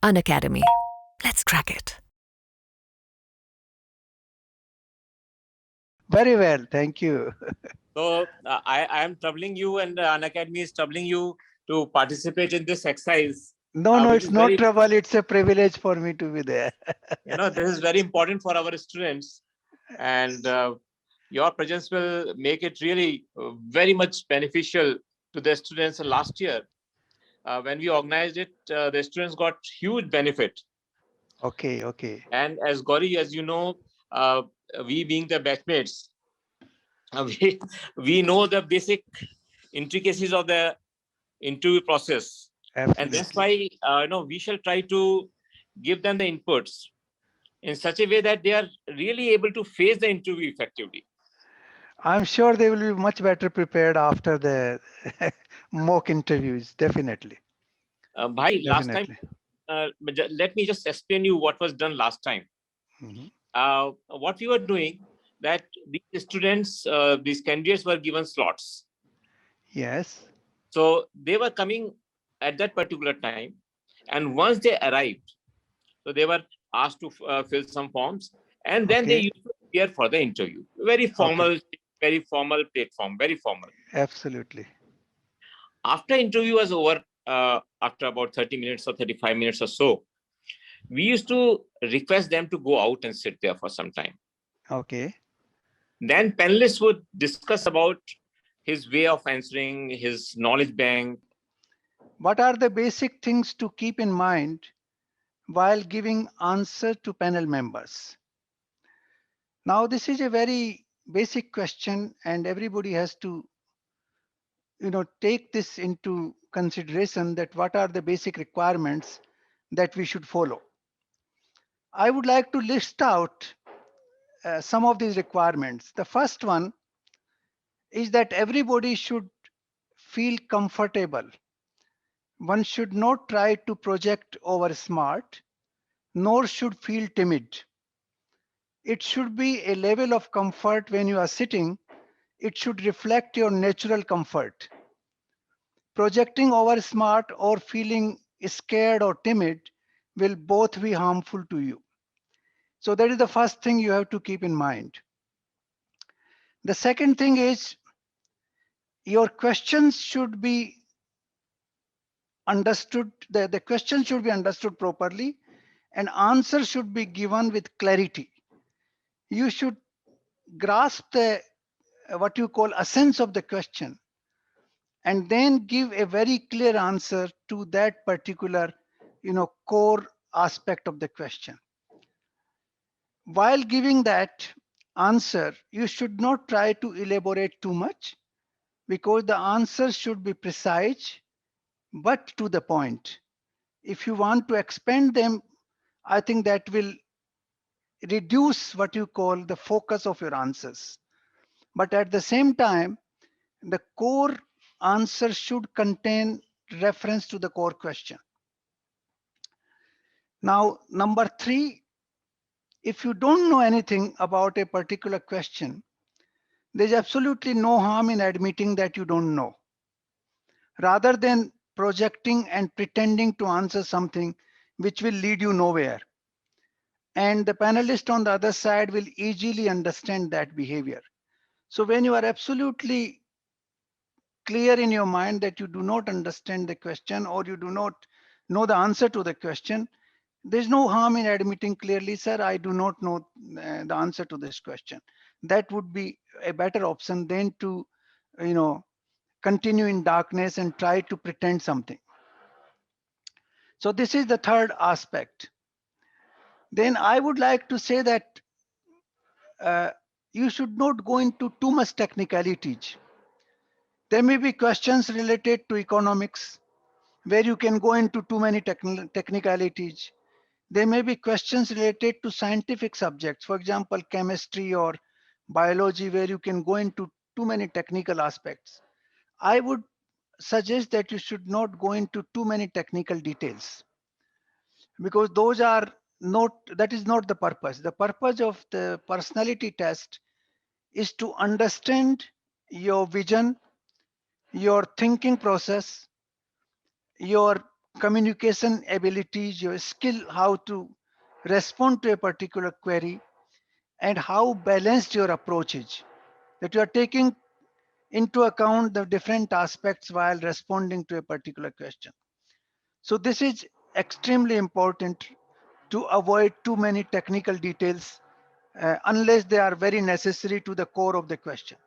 Unacademy. Let's crack it. Very well, thank you. So I am troubling you, and Unacademy is troubling you to participate in this exercise. No, no, which it's is no very, trouble. It's a privilege for me to be there. this is very important for our students, and your presence will make it really very much beneficial to the students. Last year, when we organized it, the students got huge benefit. Okay, okay. And as Gauri, as you know, we being the batchmates, we know the basic intricacies of the interview process, and that's Absolutely. why we shall try to give them the inputs in such a way that they are really able to face the interview effectively. I'm sure they will be much better prepared after the mock interviews. Definitely. Bhai, last time, Definitely. let me just explain you what was done last time. Mhm. What we were doing, that these students, these candidates were given slots. Yes. So they were coming at that particular time, and once they arrived, so they were asked to fill some forms, and then they Okay. used to appear for the interview. Okay. Very formal platform, very formal. Absolutely. After interview was over, after about 30 minutes or 35 minutes or so, we used to request them to go out and sit there for some time. Okay. Then panelists would discuss about his way of answering, his knowledge bank. What are the basic things to keep in mind while giving answer to panel members? Now, this is a very basic question, and everybody has to, take this into consideration, that what are the basic requirements that we should follow. I would like to list out some of these requirements. The first one is that everybody should feel comfortable. One should not try to project over smart, nor should feel timid. It should be a level of comfort when you are sitting. It should reflect your natural comfort. Projecting over smart or feeling scared or timid will both be harmful to you. So that is the first thing you have to keep in mind. The second thing is your questions should be understood. The question should be understood properly, and answer should be given with clarity. You should grasp the what you call essence of the question, and then give a very clear answer to that particular core aspect of the question. While giving that answer, you should not try to elaborate too much, because the answer should be precise but to the point. If you want to expand them, I think that will reduce what you call the focus of your answers. But at the same time, the core answer should contain reference to the core question. Now, number three, if you don't know anything about a particular question, there's absolutely no harm in admitting that you don't know, rather than projecting and pretending to answer something which will lead you nowhere. And the panelist on the other side will easily understand that behavior. So when you are absolutely clear in your mind that you do not understand the question, or you do not know the answer to the question, there's no harm in admitting clearly, sir, I do not know the answer to this question. That would be a better option than to, continue in darkness and try to pretend something. So this is the third aspect. Then I would like to say that you should not go into too much technicalities. There may be questions related to economics where you can go into too many technicalities. There may be questions related to scientific subjects, for example, chemistry or biology, where you can go into too many technical aspects. I would suggest that you should not go into too many technical details, because those are not, that is not the purpose. The purpose of the personality test is to understand your vision, your thinking process, your communication abilities, your skill, how to respond to a particular query, and how balanced your approach is. That you are taking into account the different aspects while responding to a particular question. So this is extremely important to avoid too many technical details unless they are very necessary to the core of the question.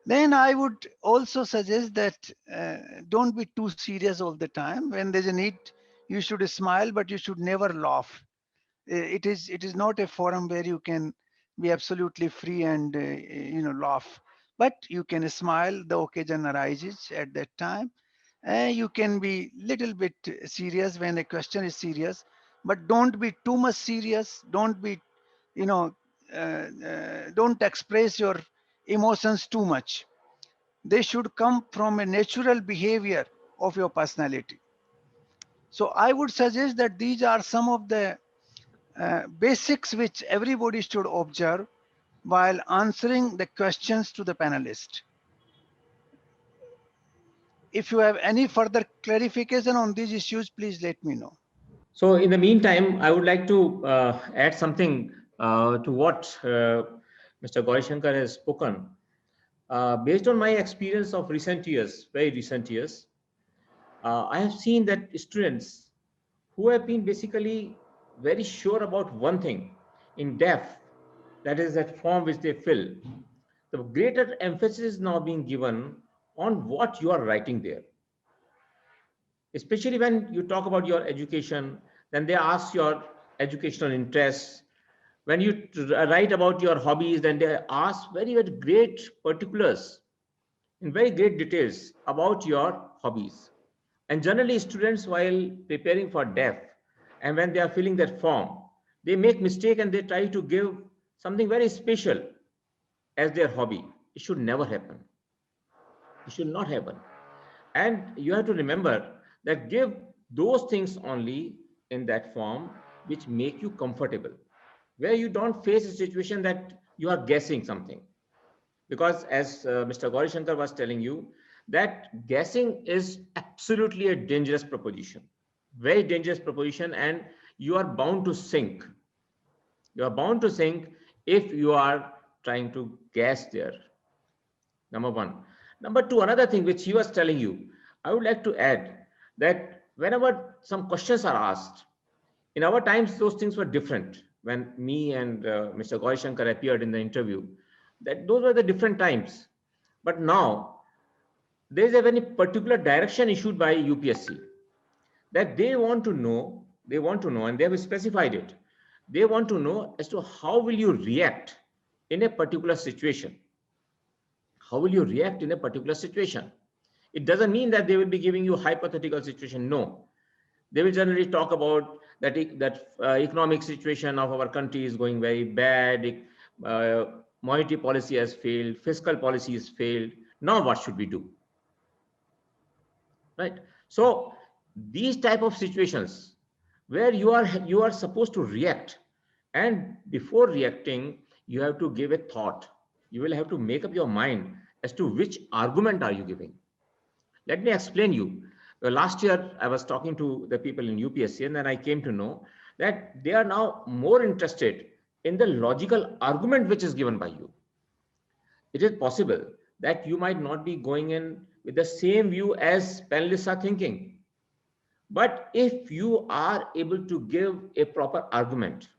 Then I would also suggest that don't be too serious all the time. When there's a need, you should smile, but you should never laugh. It is not a forum where you can be absolutely free and laugh, but you can smile. The occasion arises at that time. You can be little bit serious when a question is serious, but don't be too much serious. Don't be, you know, don't express your emotions too much. They should come from a natural behavior of your personality. So I would suggest that these are some of the basics which everybody should observe while answering the questions to the panelist. If you have any further clarification on these issues, please let me know. So in the meantime, I would like to add something to what Mr. Gauri Shankar has spoken. Based on my experience of recent years, very recent years, I have seen that students who have been basically very sure about one thing in depth, that is that form which they fill, the greater emphasis is now being given on what you are writing there. Especially when you talk about your education, then they ask your educational interests. When you write about your hobbies, then they ask very, very great particulars in very great details about your hobbies. And generally, students, while preparing for DEF and when they are filling that form, they make mistake and they try to give something very special as their hobby. It should never happen. It should not happen. And you have to remember that give those things only in that form which make you comfortable, where you don't face a situation that you are guessing something. Because as Mr. Gauri Shankar was telling you, that guessing is absolutely a dangerous proposition, very dangerous proposition, and you are bound to sink. You are bound to sink if you are trying to guess there. Number one. Number two, another thing which he was telling you, I would like to add that whenever some questions are asked, in our times, those things were different. When me and Mr. Gauri Shankar appeared in the interview, that those were the different times. But now, there is a very particular direction issued by UPSC that they want to know, and they have specified it. They want to know as to how will you react in a particular situation. How will you react in a particular situation? It doesn't mean that they will be giving you a hypothetical situation. No, they will generally talk about that economic situation of our country is going very bad. Monetary policy has failed. Fiscal policy has failed. Now what should we do? Right. So these type of situations where you are supposed to react, and before reacting, you have to give a thought. You will have to make up your mind as to which argument are you giving. Let me explain you. Last year, I was talking to the people in UPSC, and then I came to know that they are now more interested in the logical argument which is given by you. It is possible that you might not be going in with the same view as panelists are thinking. But if you are able to give a proper argument,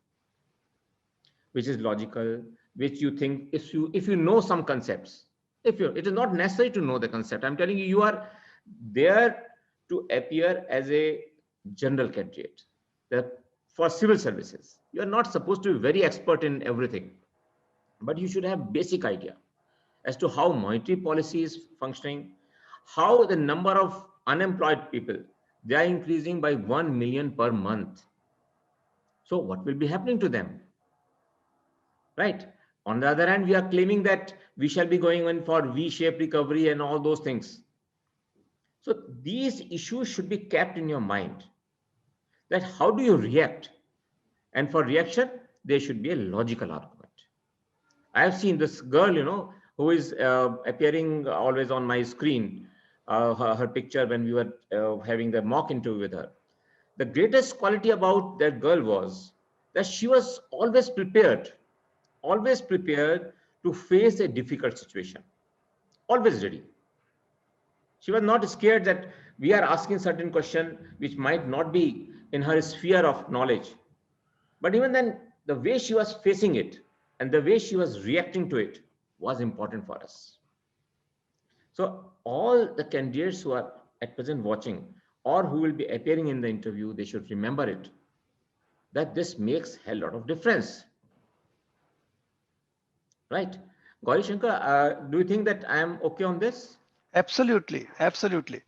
which is logical, which you think, if you know some concepts, it is not necessary to know the concept. I'm telling you, you are there to appear as a general candidate for civil services. You are not supposed to be very expert in everything, but you should have basic idea as to how monetary policy is functioning, how the number of unemployed people, they are increasing by 1 million per month. So what will be happening to them? Right. On the other hand, we are claiming that we shall be going in for V-shaped recovery and all those things. So these issues should be kept in your mind, that how do you react? And for reaction, there should be a logical argument. I have seen this girl, who is appearing always on my screen. her picture when we were having the mock interview with her. The greatest quality about that girl was that she was always prepared to face a difficult situation, always ready. She was not scared that we are asking certain question which might not be in her sphere of knowledge. But even then, the way she was facing it and the way she was reacting to it was important for us. So all the candidates who are at present watching or who will be appearing in the interview, they should remember it, that this makes a lot of difference. Right? Gauri Shankar, do you think that I am okay on this? Absolutely, absolutely.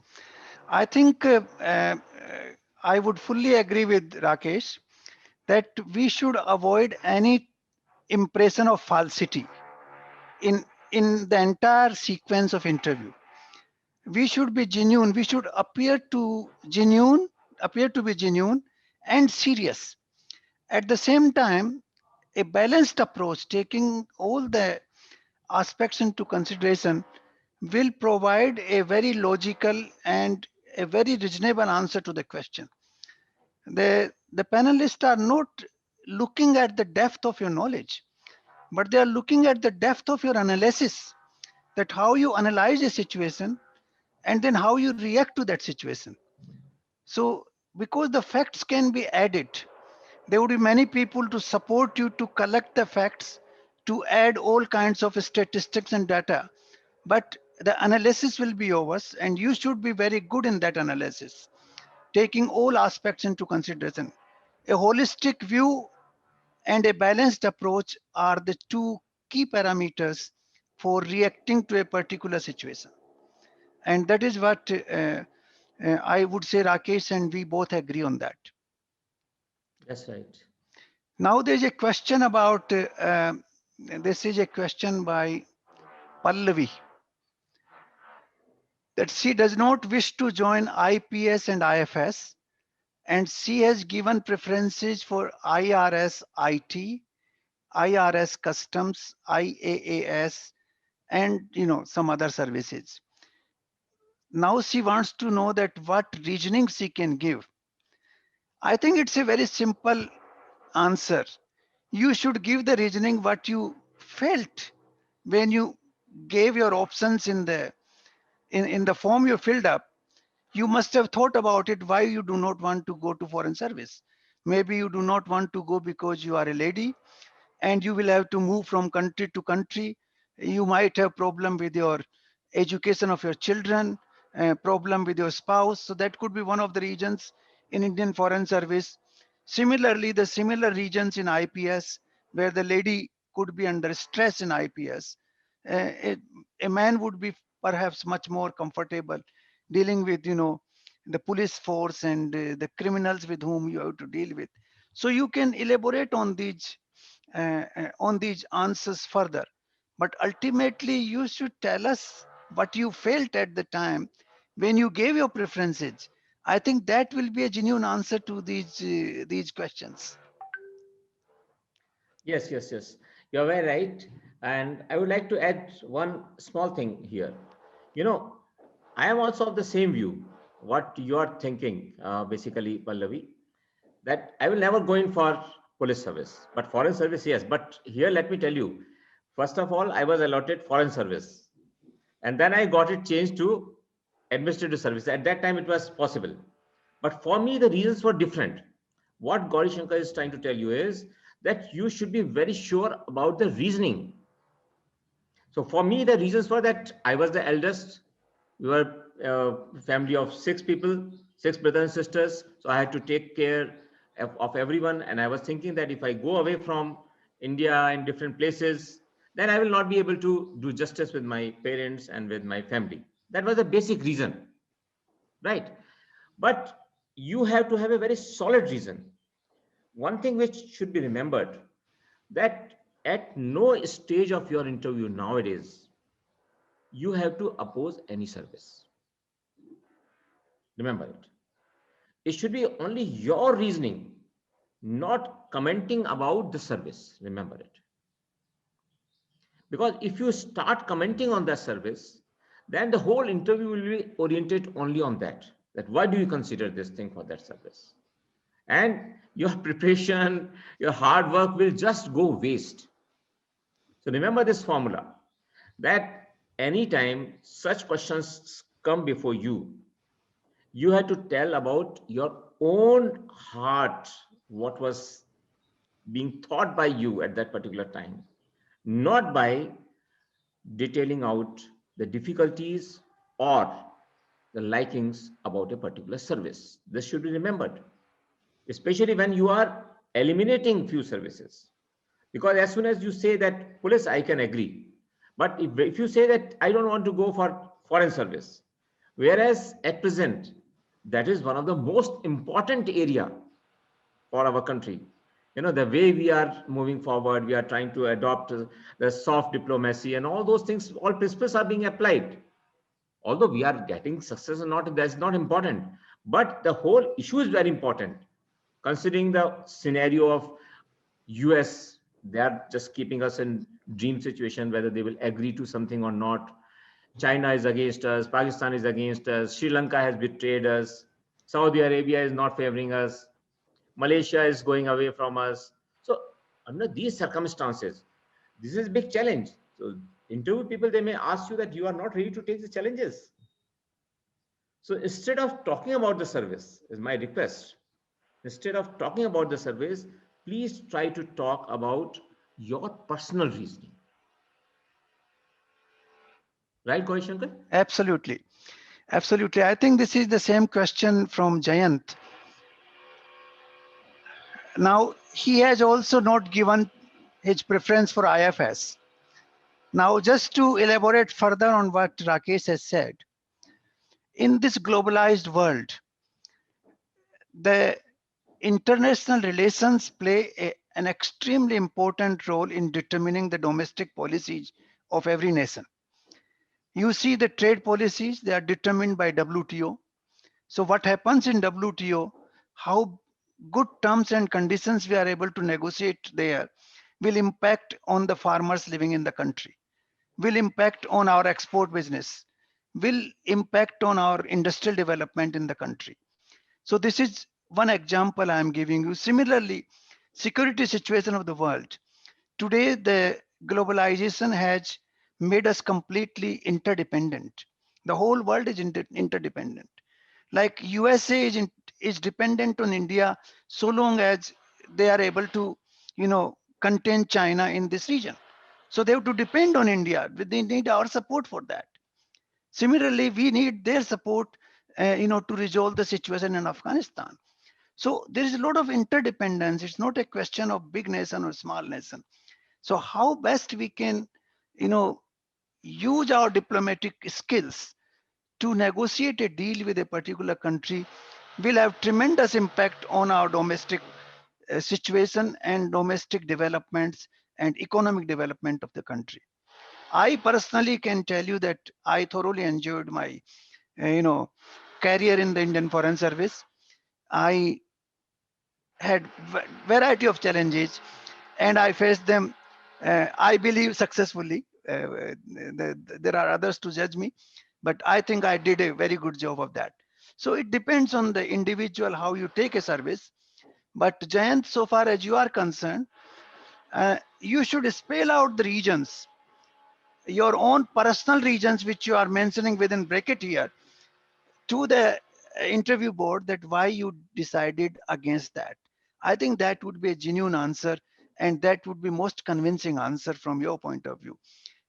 I think I would fully agree with Rakesh that we should avoid any impression of falsity in the entire sequence of interview. We should be genuine. We should appear to be genuine and serious. At the same time, a balanced approach, taking all the aspects into consideration, will provide a very logical and a very reasonable answer to the question. The panelists are not looking at the depth of your knowledge, but they are looking at the depth of your analysis, that how you analyze a situation and then how you react to that situation. So because the facts can be added, there would be many people to support you to collect the facts, to add all kinds of statistics and data, but the analysis will be yours and you should be very good in that analysis, taking all aspects into consideration. A holistic view and a balanced approach are the two key parameters for reacting to a particular situation. And that is what I would say, Rakesh, and we both agree on that. That's right. Now there's a question about, this is a question by Pallavi, that she does not wish to join IPS and IFS, and she has given preferences for IRS IT, IRS Customs, IAAS, and some other services. Now she wants to know that what reasoning she can give. I think it's a very simple answer. You should give the reasoning what you felt when you gave your options in the form you filled up. You must have thought about it, why you do not want to go to foreign service. Maybe you do not want to go because you are a lady and you will have to move from country to country. You might have problem with your education of your children, problem with your spouse. So that could be one of the reasons in Indian Foreign Service. Similarly, the similar regions in IPS where the lady could be under stress in IPS, a man would be perhaps much more comfortable dealing with the police force and the criminals with whom you have to deal with. So you can elaborate on these answers further, but ultimately you should tell us what you felt at the time when you gave your preferences. I think that will be a genuine answer to these questions. Yes, yes, yes. You're very right. And I would like to add one small thing here. You know, I am also of the same view, what you are thinking, basically, Pallavi, that I will never go in for police service, but foreign service, yes. But here, let me tell you, first of all, I was allotted foreign service, and then I got it changed to administrative service. At that time, it was possible. But for me, the reasons were different. What Gauri Shankar is trying to tell you is that you should be very sure about the reasoning. So for me, the reasons were that I was the eldest. We were a family of 6 people, 6 brothers and sisters. So I had to take care of everyone. And I was thinking that if I go away from India in different places, then I will not be able to do justice with my parents and with my family. That was the basic reason, right? But you have to have a very solid reason. One thing which should be remembered, that at no stage of your interview nowadays, you have to oppose any service. Remember it. It should be only your reasoning, not commenting about the service. Remember it. Because if you start commenting on that service, then the whole interview will be oriented only on that. That why do you consider this thing for that service? And your preparation, your hard work will just go waste. So remember this formula, that anytime such questions come before you, you have to tell about your own heart, what was being thought by you at that particular time, not by detailing out the difficulties or the likings about a particular service. This should be remembered, especially when you are eliminating few services. Because as soon as you say that police, I can agree. But if you say that I don't want to go for foreign service, whereas at present, that is one of the most important area for our country. You know, the way we are moving forward, we are trying to adopt the soft diplomacy and all those things, all principles are being applied. Although we are getting success or not, that's not important. But the whole issue is very important. Considering the scenario of US, they are just keeping us in dream situation, whether they will agree to something or not. China is against us, Pakistan is against us, Sri Lanka has betrayed us, Saudi Arabia is not favoring us, Malaysia is going away from us. So under these circumstances, this is a big challenge. So interview people, they may ask you that you are not ready to take the challenges. So instead of talking about the service, is my request, instead of talking about the service, please try to talk about your personal reasoning. Right, Gauri Shankar? Absolutely. Absolutely. I think this is the same question from Jayant. Now, he has also not given his preference for IFS. Now, just to elaborate further on what Rakesh has said, in this globalized world, the international relations play an extremely important role in determining the domestic policies of every nation. You see the trade policies, they are determined by WTO. So what happens in WTO, how good terms and conditions we are able to negotiate there will impact on the farmers living in the country, will impact on our export business, will impact on our industrial development in the country. So this is one example I am giving you. Similarly, security situation of the world. Today, the globalization has made us completely interdependent. The whole world is interdependent. Like USA is dependent on India so long as they are able to, contain China in this region. So they have to depend on India. They need our support for that. Similarly, we need their support, to resolve the situation in Afghanistan. So there is a lot of interdependence. It's not a question of big nation or small nation. So how best we can, use our diplomatic skills to negotiate a deal with a particular country will have tremendous impact on our domestic situation and domestic developments and economic development of the country. I personally can tell you that I thoroughly enjoyed my, career in the Indian Foreign Service. I had variety of challenges, and I faced them. I believe successfully. There are others to judge me, but I think I did a very good job of that. So it depends on the individual how you take a service. But Jayant, so far as you are concerned, you should spell out the regions, your own personal regions, which you are mentioning within bracket here, to the interview board, that why you decided against that. I think that would be a genuine answer, and that would be most convincing answer from your point of view.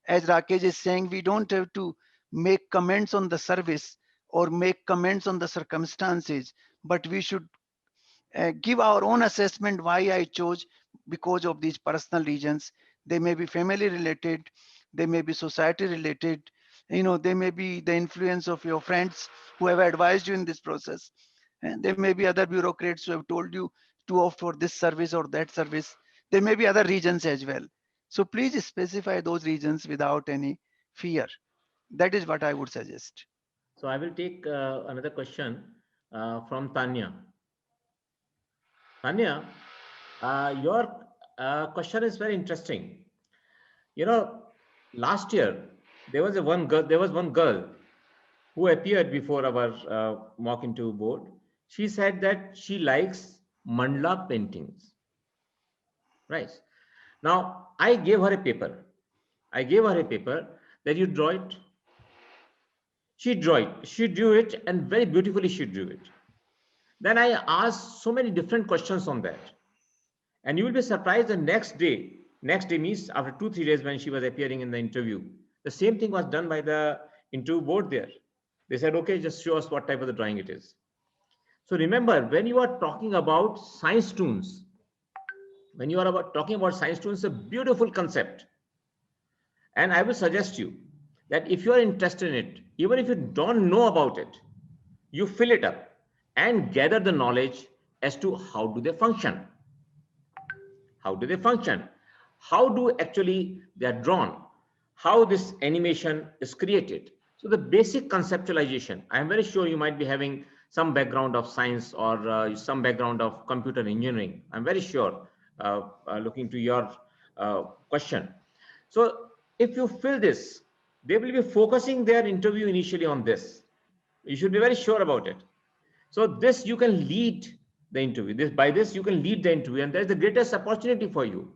As Rakesh is saying, we don't have to make comments on the service or make comments on the circumstances, but we should give our own assessment why I chose because of these personal reasons. They may be family related, they may be society related, they may be the influence of your friends who have advised you in this process. And there may be other bureaucrats who have told you to opt for this service or that service. There may be other reasons as well. So please specify those reasons without any fear. That is what I would suggest. So I will take another question from Tanya. Tanya, your question is very interesting. You know, last year there was one girl who appeared before our mock interview board. She said that she likes mandala paintings. Right. Now, I gave her a paper. I gave her a paper that you draw it. She drew it. She drew it, and very beautifully she drew it. Then I asked so many different questions on that. And you will be surprised the next day means after 2-3 days when she was appearing in the interview, the same thing was done by the interview board there. They said, okay, just show us what type of the drawing it is. So remember, when you are talking about science tunes, talking about science tunes, it's a beautiful concept. And I will suggest you that if you are interested in it, even if you don't know about it, you fill it up and gather the knowledge as to how do they function. How do they function? How do actually they are drawn? How this animation is created? So the basic conceptualization, I am very sure you might be having some background of science or some background of computer engineering. I'm very sure looking to your question. So if you fill this, they will be focusing their interview initially on this. You should be very sure about it. So this you can lead the interview. By this you can lead the interview, and that's the greatest opportunity for you.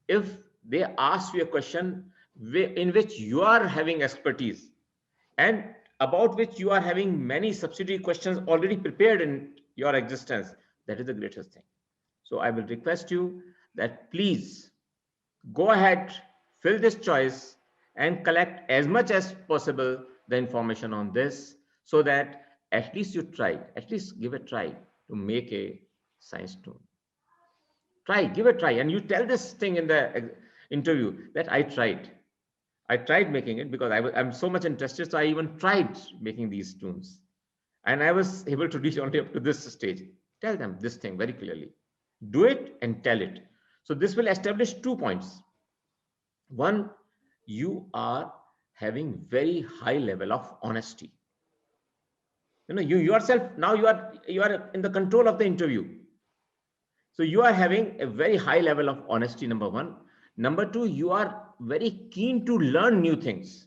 If they ask you a question in which you are having expertise and about which you are having many subsidiary questions already prepared in your existence, that is the greatest thing. So I will request you that please go ahead, fill this choice and collect as much as possible the information on this, so that at least you try, at least give a try to make a science tune. Try, give a try, and you tell this thing in the interview that I tried making it because I'm so much interested, so I even tried making these tunes, and I was able to reach only up to this stage. Tell them this thing very clearly. Do it and tell it. So this will establish 2 points. One, you are having very high level of honesty. You yourself, now you are in the control of the interview. So you are having a very high level of honesty, number one. Number two, you are very keen to learn new things.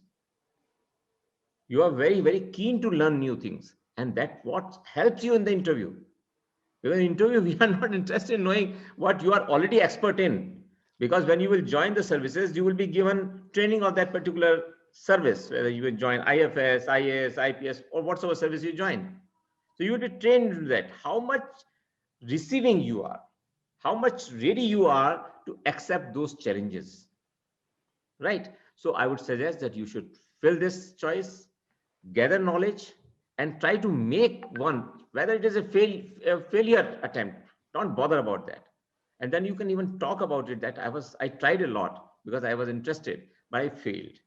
You are very, very keen to learn new things. And that's what helps you in the interview. Because in interview, we are not interested in knowing what you are already expert in. Because when you will join the services, you will be given training of that particular service, whether you will join IFS, IAS, IPS, or whatsoever service you join. So you will be trained in that. How much receiving you are, how much ready you are to accept those challenges, right? So I would suggest that you should fill this choice, gather knowledge, and try to make one, whether it is a failure attempt, don't bother about that. And then you can even talk about it that I tried a lot because I was interested, but I failed.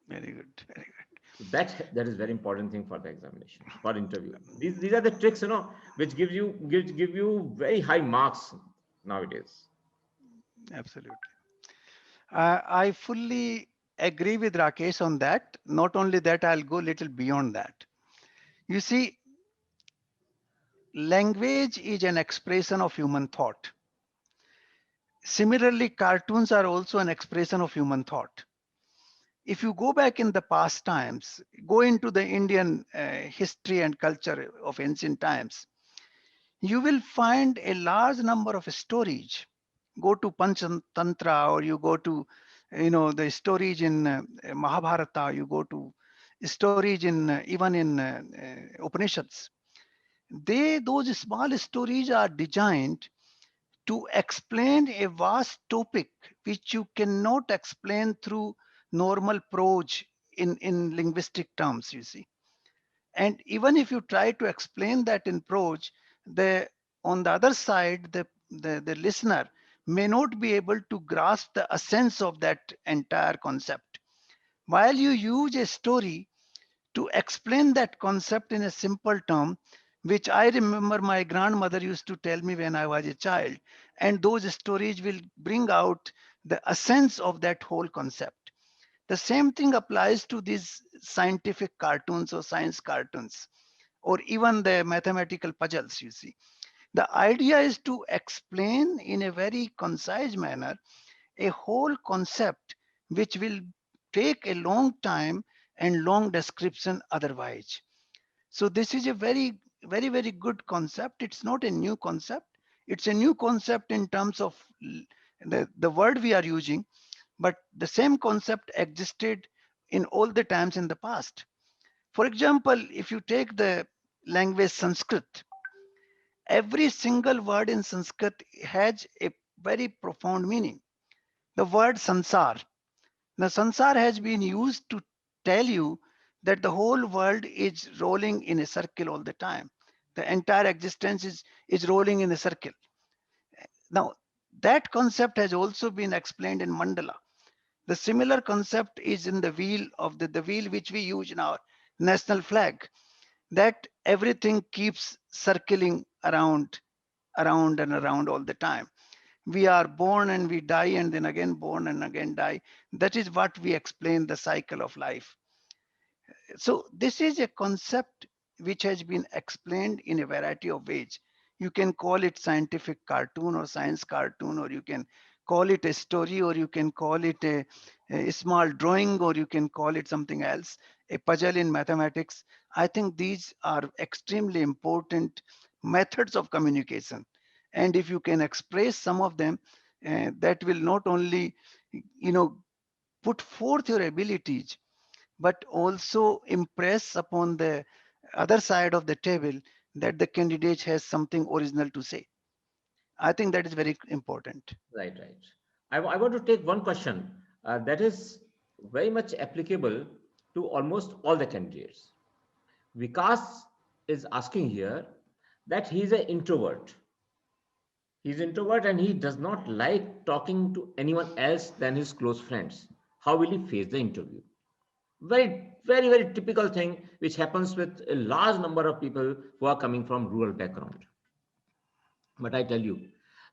Very good, very good. That is very important thing for the examination, for interview. These are the tricks, which give you very high marks nowadays. Absolutely. I fully agree with Rakesh on that. Not only that, I'll go a little beyond that. You see, language is an expression of human thought. Similarly, cartoons are also an expression of human thought. If you go back in the past times, go into the Indian history and culture of ancient times, you will find a large number of stories. Go to Panchatantra, or you go to, the stories in Mahabharata, you go to stories in even in Upanishads. Those small stories are designed to explain a vast topic which you cannot explain through normal prose in linguistic terms, you see. And even if you try to explain that in prose, on the other side, the listener may not be able to grasp the essence of that entire concept. While you use a story to explain that concept in a simple term, which I remember my grandmother used to tell me when I was a child, and those stories will bring out the essence of that whole concept. The same thing applies to these scientific cartoons or science cartoons, or even the mathematical puzzles, you see. The idea is to explain in a very concise manner a whole concept which will take a long time and long description otherwise. So this is a very good concept. It's not a new concept. It's a new concept in terms of the word we are using, but the same concept existed in all the times in the past. For example, if you take the language Sanskrit, every single word in Sanskrit has a very profound meaning. The word sansar. Now, sansar has been used to tell you that the whole world is rolling in a circle all the time. The entire existence is rolling in a circle. Now, that concept has also been explained in mandala. The similar concept is in the wheel of the wheel which we use in our national flag, that everything keeps circling around and around all the time. We are born and we die and then again born and again die. That is what we explain the cycle of life. So this is a concept which has been explained in a variety of ways. You can call it scientific cartoon or science cartoon, or you can call it a story, or you can call it a small drawing, or you can call it something else, a puzzle in mathematics. I think these are extremely important methods of communication. And if you can express some of them, that will not only, put forth your abilities, but also impress upon the other side of the table that the candidate has something original to say. I think that is very important. Right, right. I want to take one question that is very much applicable to almost all the candidates. Vikas is asking here that he's an introvert. He's introvert and he does not like talking to anyone else than his close friends. How will he face the interview? Very typical thing which happens with a large number of people who are coming from rural background. But I tell you,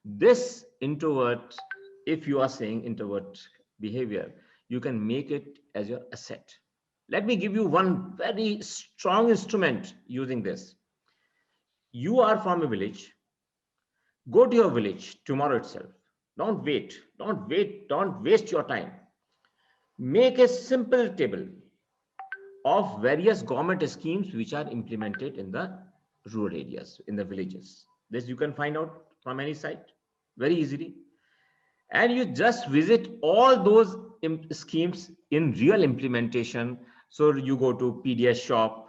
this introvert, if you are saying introvert behavior, you can make it as your asset. Let me give you one very strong instrument using this. You are from a village. Go to your village tomorrow itself. Don't wait. Don't wait. Don't waste your time. Make a simple table of various government schemes which are implemented in the rural areas, in the villages. This you can find out from any site very easily. And you just visit all those schemes in real implementation. So you go to PDS shop,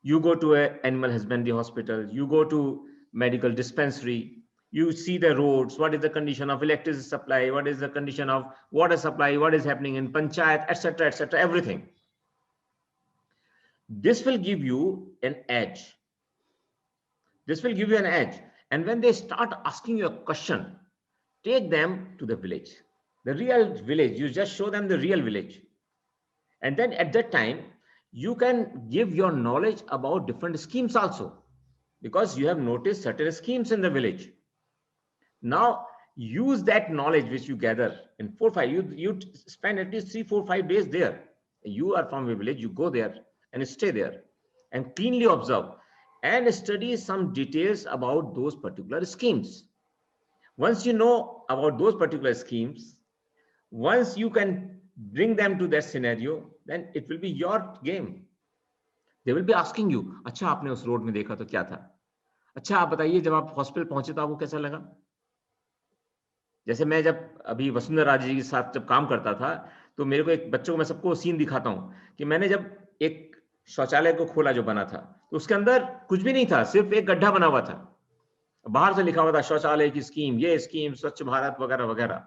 you go to an animal husbandry hospital, you go to medical dispensary, you see the roads, what is the condition of electricity supply, what is the condition of water supply, what is happening in panchayat, etc., everything. This will give you an edge. This will give you an edge. And when they start asking you a question, take them to the village, the real village. You just show them the real village. And then at that time, you can give your knowledge about different schemes also, because you have noticed certain schemes in the village. Now, use that knowledge which you gather in 4 or 5, you spend at least 3, 4, 5 days there. You are from a village, you go there and stay there and keenly observe and study some details about those particular schemes. Once you know about those particular schemes, once you can bring them to that scenario, then it will be your game. They will be asking you, अच्छा आपने उस road में देखा तो क्या था? अच्छा आप बताइए जब आप हॉस्पिटल पहुंचे तो आपको कैसा लगा? जैसे मैं जब अभी वसुंधरा जी के साथ जब काम करता था, तो मेरे को एक बच्चों को मैं सबको सीन दिखाता हूं कि मैंने जब एक शौचालय को खोला जो बना था, तो उसके अंदर कुछ भी नहीं था, सिर्फ एक गड्ढा बना हुआ था. बाहर से लिखा हुआ था शौचालय की स्कीम, ये स्कीम, स्वच्छ भारत वगैरह वगैरह.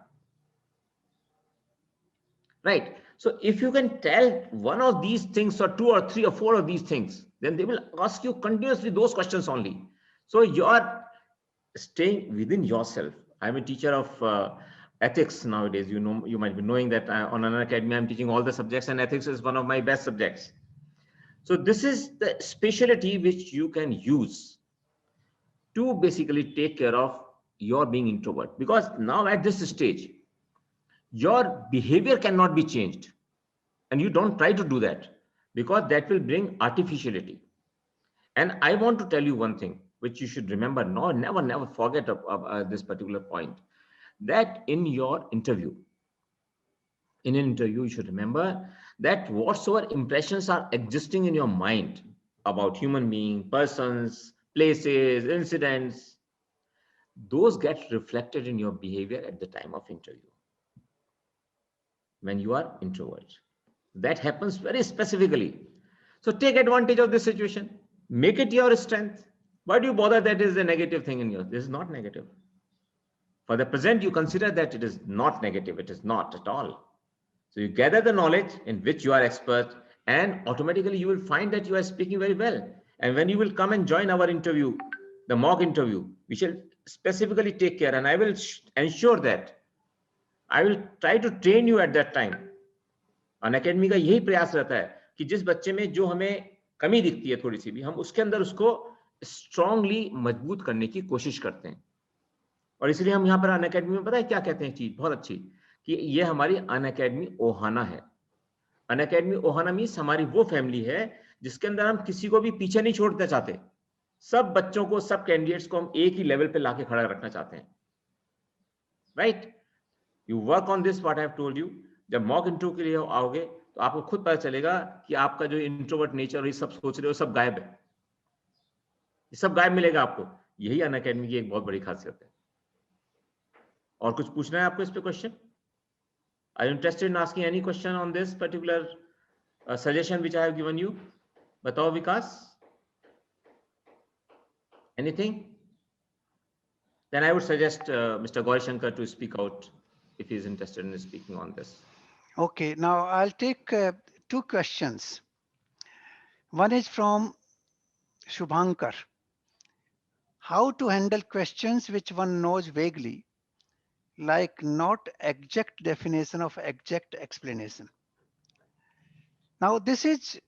Right. So if you can tell one of these things or 2 or 3 or 4 of these things, then they will ask you continuously those questions only. So you are staying within yourself. I'm a teacher of ethics nowadays. You know, you might be knowing that on Unacademy, I'm teaching all the subjects, and ethics is one of my best subjects. So this is the specialty which you can use to basically take care of your being introvert. Because now at this stage, your behavior cannot be changed, and you don't try to do that, because that will bring artificiality. And I want to tell you one thing which you should remember. No, never forget this particular point, that in your interview, in an interview, you should remember that whatsoever impressions are existing in your mind about human being, persons, places, incidents, those get reflected in your behavior at the time of interview when you are introvert. That happens very specifically. So take advantage of this situation. Make it your strength. Why do you bother that is a negative thing in you? This is not negative. For the present, you consider that it is not negative. It is not at all. So you gather the knowledge in which you are expert, and automatically you will find that you are speaking very well. And when you will come and join our interview, the mock interview, we shall specifically take care, and I will ensure that I will try to train you at that time. Unacademy का यही प्रयास रहता है कि जिस बच्चे में जो हमें कमी दिखती है थोड़ी सी भी, हम उसके अंदर उसको स्ट्रांगली मजबूत करने की कोशिश करते हैं. और इसलिए हम यहाँ पर अनअकैडमी में पता है क्या कहते हैं, चीज बहुत अच्छी, कि ये हमारी अनअकैडमी ओहाना है. अनअकैडमी ओहाना मीन्स हमारी वो फैमिली है जिसके अंदर हम किसी को भी पीछे नहीं छोड़ना चाहते. सब बच्चों को, सब कैंडिडेट्स को हम एक ही लेवल पे लाके खड़ा रखना चाहते हैं. Right? You work on this, what I have told you. जब मॉक इंटरव्यू के लिए आओगे तो आपको खुद पता चलेगा कि आपका जो इंट्रोवर्ट नेचर और ये सब सोच रहे हो सब गायब है. ये सब गायब मिलेगा आपको. यही अनअकैडमी की एक बहुत बड़ी खासियत है. और कुछ पूछना है आपको इस पे question? Are you interested in asking any question on this particular suggestion which I have given you? बताओ विकास. Anything? Then I would suggest Mr. Gauri Shankar to speak out if he is interested in speaking on this. Okay, now I'll take two questions. One is from Shubhankar. How to handle questions which one knows vaguely, like not exact definition of exact explanation. Now this is,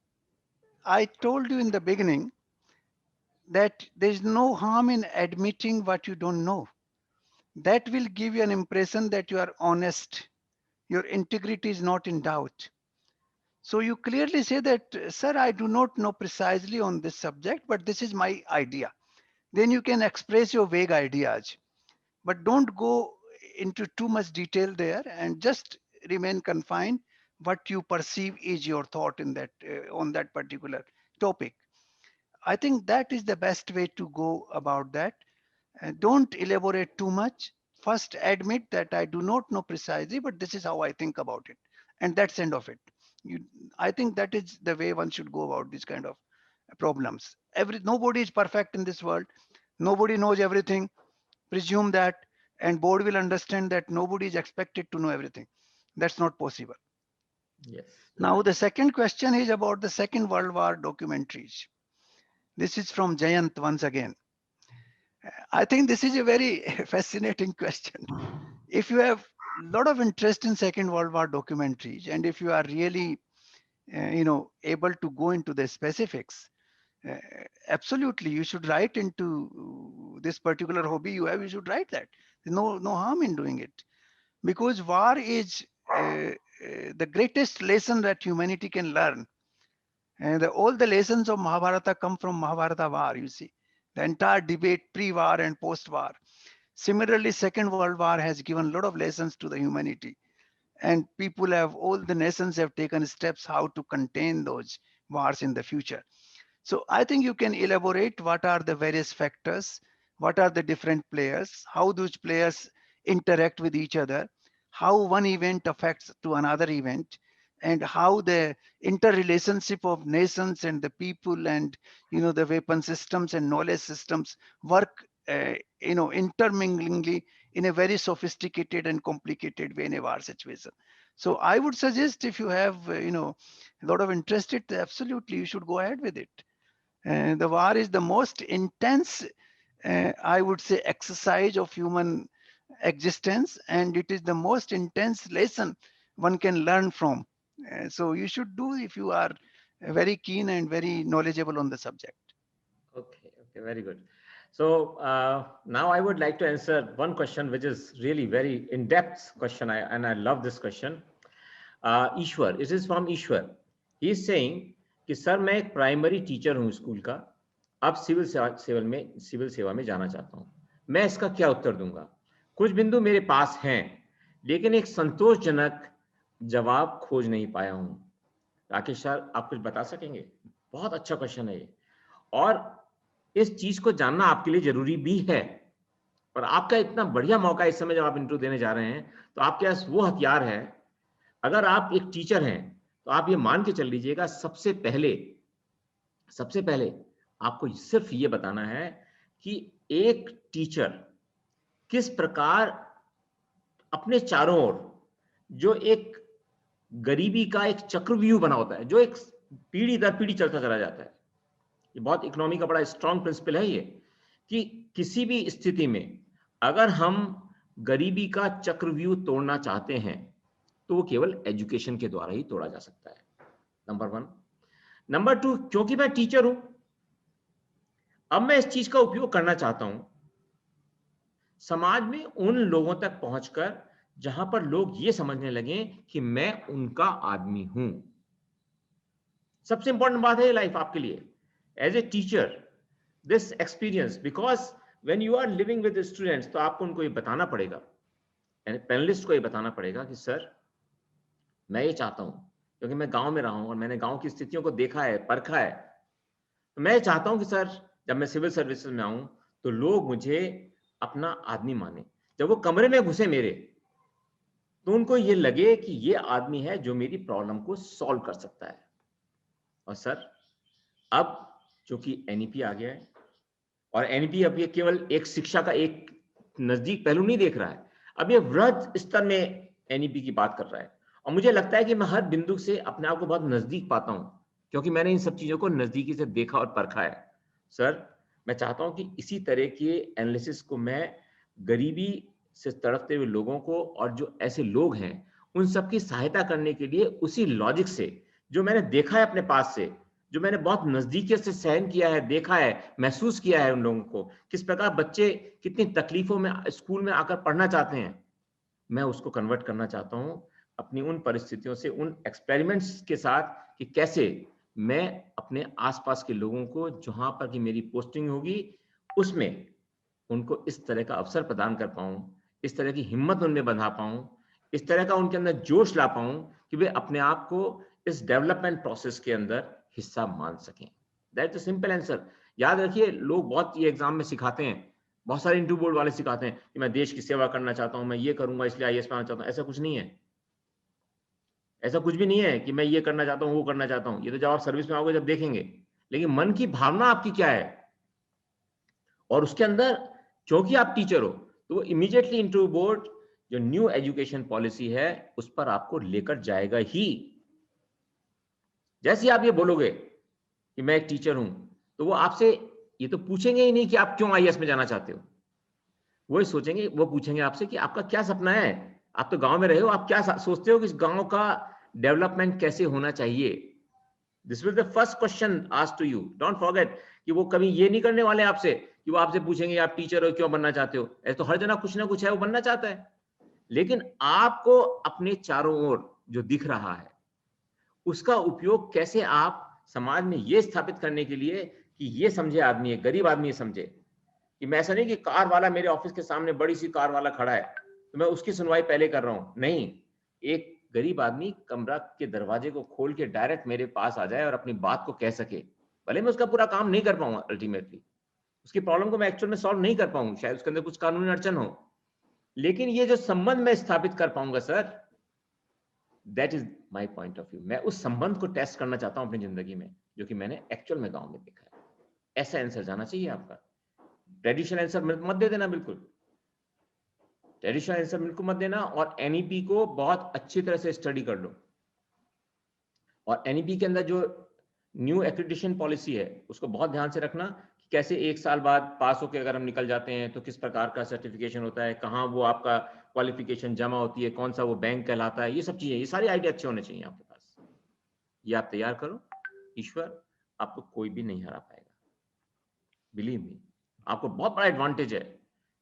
I told you in the beginning that there's no harm in admitting what you don't know. That will give you an impression that you are honest. Your integrity is not in doubt. So you clearly say that, sir, I do not know precisely on this subject, but this is my idea. Then you can express your vague ideas, but don't go into too much detail there, and just remain confined what you perceive is your thought in that on that particular topic. I think that is the best way to go about that. Don't elaborate too much. First admit that I do not know precisely, but this is how I think about it, and that's end of it. I think that is the way one should go about these kind of problems. Nobody is perfect in this world. Nobody knows everything. Presume that, and board will understand that nobody is expected to know everything. That's not possible. Yes. Now the second question is about the Second World War documentaries. This is from Jayant once again. I think this is a very fascinating question. If you have a lot of interest in Second World War documentaries, and if you are really, able to go into the specifics, absolutely, you should write into this particular hobby you have. You should write that. There's no harm in doing it, because war is the greatest lesson that humanity can learn. And all the lessons of Mahabharata come from Mahabharata war. You see, the entire debate pre-war and post-war. Similarly, Second World War has given a lot of lessons to the humanity, and all the nations have taken steps how to contain those wars in the future. So I think you can elaborate what are the various factors, what are the different players, how those players interact with each other, how one event affects to another event, and how the interrelationship of nations and the people and the weapon systems and knowledge systems work interminglingly in a very sophisticated and complicated way in a war situation. So I would suggest, if you have a lot of interest in it, absolutely you should go ahead with it. The war is the most intense, I would say, exercise of human existence, and it is the most intense lesson one can learn from. So you should do, if you are very keen and very knowledgeable on the subject. Okay, very good. So now I would like to answer one question, which is really very in-depth question, and I love this question. Ishwar, it is from Ishwar. He is saying कि sir मैं एक primary teacher हूँ school का, अब civil सेवा में जाना चाहता हूँ, मैं इसका क्या उत्तर दूंगा? कुछ बिंदु मेरे पास हैं, लेकिन एक संतोषजनक जवाब खोज नहीं पाया हूं। राकेश सर, आप कुछ बता सकेंगे? बहुत अच्छा क्वेश्चन है ये, और इस चीज को जानना आपके लिए जरूरी भी है। और आपका इतना बढ़िया मौका इस समय जब आप इंटरव्यू देने जा रहे हैं, तो आपके पास वो हथियार है। अगर आप एक टीचर हैं तो आप ये मान के चल लीजिएगा, सबसे पहले आपको सिर्फ ये बताना है कि एक टीचर किस प्रकार अपने चारों ओर जो एक गरीबी का एक चक्रव्यूह बना होता है, जो एक पीढ़ी दर पीढ़ी चलता चला जाता है। ये बहुत इकोनॉमी का बड़ा स्ट्रॉन्ग प्रिंसिपल है ये, कि किसी भी स्थिति में अगर हम गरीबी का चक्रव्यूह तोड़ना चाहते हैं तो वो केवल एजुकेशन के द्वारा ही तोड़ा जा सकता है, नंबर 1। नंबर 2, क्योंकि मैं टीचर हूं, अब मैं इस चीज का उपयोग करना चाहता हूं समाज में उन लोगों तक पहुंचकर जहां पर लोग ये समझने लगे कि मैं उनका आदमी हूं। सबसे इंपॉर्टेंट बात है लाइफ आपके लिए as a teacher, this experience, because when you are living with students, तो आपको उनको ये बताना पड़ेगा, पैनलिस्ट को ये बताना पड़ेगा कि सर मैं ये चाहता हूं, क्योंकि मैं गांव में रहा हूं और मैंने गांव की स्थितियों को देखा है, परखा है, तो मैं ये चाहता हूं कि सर जब मैं सिविल सर्विसेज में आऊं तो लोग मुझे अपना आदमी माने। जब वो कमरे में घुसे मेरे, तो उनको ये लगे कि ये आदमी है जो मेरी प्रॉब्लम को सॉल्व कर सकता है। और सर अब चूंकि एनईपी आ गया है, और एनईपी अब ये केवल एक शिक्षा का एक नजदीक पहलू नहीं देख रहा है, अब ये वृहद स्तर में एनईपी की बात कर रहा है। और मुझे लगता है कि मैं हर बिंदु से अपने आप को बहुत नजदीक पाता हूं, क्योंकि मैंने इन सब चीजों को नजदीकी से देखा और परखा है। सर मैं चाहता हूं कि इसी तरह के एनालिसिस को मैं गरीबी से तड़पते हुए लोगों को और जो ऐसे लोग हैं उन सबकी सहायता करने के लिए उसी लॉजिक से जो मैंने देखा है अपने पास से, जो मैंने बहुत नजदीकी से सहन किया है, देखा है, महसूस किया है उन लोगों को, किस प्रकार बच्चे कितनी तकलीफों में स्कूल में आकर पढ़ना चाहते हैं, मैं उसको कन्वर्ट करना चाहता हूं अपनी उन परिस्थितियों से, उन एक्सपेरिमेंट्स के साथ, कि कैसे मैं अपने आसपास के लोगों को जहां पर कि मेरी पोस्टिंग होगी उसमें उनको इस तरह का अवसर प्रदान कर पाऊं, इस तरह की हिम्मत उनमें बंधा पाऊं, इस तरह का उनके अंदर जोश ला पाऊं कि वे अपने आप को इस डेवलपमेंट प्रोसेस के अंदर हिस्सा मान सकें। That's a simple answer. याद रखिए, लोग बहुत ये एग्जाम में सिखाते हैं, बहुत सारे इंटरव्यू बोर्ड वाले सिखाते हैं कि मैं देश की सेवा करना चाहता हूं, मैं ये करूंगा इसलिए आईएएस बनना चाहता हूं। ऐसा कुछ नहीं है, ऐसा कुछ भी नहीं है कि मैं ये करना चाहता हूं वो करना चाहता हूं। ये तो जब आप सर्विस में आओगे जब देखेंगे, लेकिन मन की भावना आपकी क्या है, और उसके अंदर क्योंकि आप टीचर हो तो वो इमीडिएटली इंटरव्यू बोर्ड जो न्यू एजुकेशन पॉलिसी है उस पर आपको लेकर जाएगा ही। जैसे आप ये बोलोगे कि मैं एक टीचर हूं, तो वो आपसे ये तो पूछेंगे ही नहीं कि आप क्यों आईएएस में जाना चाहते हो, वो सोचेंगे, वो पूछेंगे आपसे कि आपका क्या सपना है, आप तो गांव में रहे हो, आप क्या सोचते हो कि इस गांव का डेवलपमेंट कैसे होना चाहिए। This will the first question asked to you. Don't forget कि वो कभी ये नहीं करने वाले आपसे कि वो आपसे पूछेंगे आप टीचर हो क्यों बनना चाहते हो। ऐसे तो हर जना कुछ ना कुछ है वो बनना चाहता है, लेकिन आपको अपने चारों ओर जो दिख रहा है उसका उपयोग कैसे आप समाज में ये स्थापित करने के लिए कि ये समझे आदमी है, गरीब आदमी ये समझे कि मैं ऐसा नहीं कि कार वाला मेरे ऑफिस के सामने बड़ी सी कार वाला खड़ा है तो मैं उसकी सुनवाई पहले कर रहा हूं। नहीं, एक गरीब आदमी कमरा के दरवाजे को खोल के डायरेक्ट मेरे पास आ जाए और अपनी बात को कह सके। भले मैं उसका पूरा काम नहीं कर पाऊंगा, अल्टीमेटली उसकी प्रॉब्लम को मैं एक्चुअल में सॉल्व नहीं कर पाऊंगा, शायद उसके अंदर कुछ कानूनी अड़चन हो, लेकिन ये जो संबंध मैं स्थापित कर पाऊंगा sir, that is my point of view. मैं उस संबंध को टेस्ट करना चाहता हूं अपनी जिंदगी में, जो कि मैंने एक्चुअल में गांव में देखा है। ऐसा आंसर जाना चाहिए आपका। ट्रेडिशनल आंसर मत दे देना, बिल्कुल ट्रेडिशनल आंसर बिल्कुल मत देना। और एनईपी को बहुत अच्छी तरह से स्टडी कर लो, और एनईपी के अंदर जो न्यू एक्रेडिटेशन पॉलिसी है उसको बहुत ध्यान से रखना कि कैसे एक साल बाद पास होकर अगर हम निकल जाते हैं तो किस प्रकार का सर्टिफिकेशन होता है, कहाँ वो आपका क्वालिफिकेशन जमा होती है, कौन सा वो बैंक कहलाता है, ये सब चीजें, ये सारे आइडिया अच्छे होने चाहिए आपके पास। ये आप तैयार करो, ईश्वर आपको कोई भी नहीं हरा पाएगा, बिलीव मी। आपको बहुत बड़ा एडवांटेज है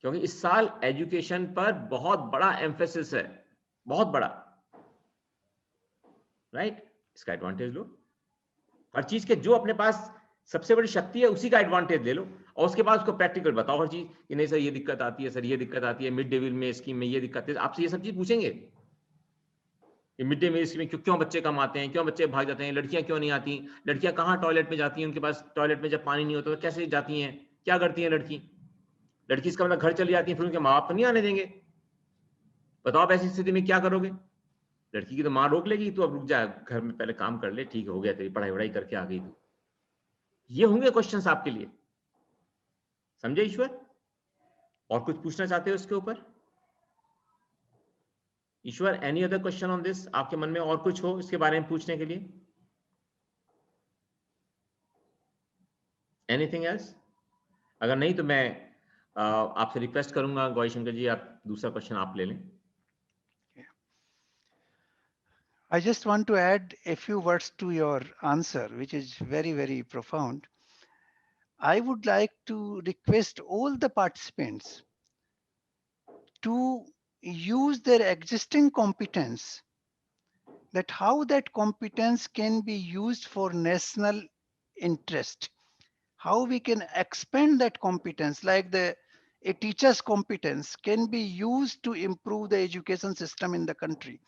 क्योंकि इस साल एजुकेशन पर बहुत बड़ा एम्फेसिस है, बहुत बड़ा, राइट? इसका एडवांटेज लो। हर चीज के जो अपने पास सबसे बड़ी शक्ति है उसी का एडवांटेज ले लो, और उसके बाद उसको प्रैक्टिकल बताओ हर चीज कि नहीं सर ये दिक्कत आती है, सर ये दिक्कत आती है, मिड डे मील में स्कीम में ये दिक्कत है, आपसे ये सब चीज पूछेंगे। मिड डे मील स्कीम में क्यों बच्चे कम आते हैं, क्यों बच्चे भाग जाते हैं, लड़कियां क्यों नहीं आती, लड़कियां कहाँ टॉयलेट में जाती हैं, उनके पास टॉयलेट में जब पानी नहीं होता तो कैसे जाती हैं, क्या करती हैं लड़की इसका मतलब घर चली जाती है, फिर उनके माँ बाप तो नहीं आने देंगे। बताओ आप ऐसी स्थिति में क्या करोगे? लड़की की तो माँ रोक लेगी, तो अब रुक जा, घर में पहले काम कर ले, ठीक हो गया, तेरी पढ़ाई वढ़ाई करके आ गई तू। ये होंगे क्वेश्चंस आपके लिए, समझे ईश्वर? और कुछ पूछना चाहते हो इसके ऊपर? Ishwar, any other question on this? आपके मन में और कुछ हो इसके बारे में पूछने के लिए? Anything else? अगर नहीं तो मैं आपसे रिक्वेस्ट करूंगा गौरी शंकर जी, आप दूसरा क्वेश्चन आप ले लें। I just want to add a few words to your answer, which is very, very profound. I would like to request all the participants to use their existing competence, that how that competence can be used for national interest, how we can expand that competence, like a teacher's competence can be used to improve the education system in the country.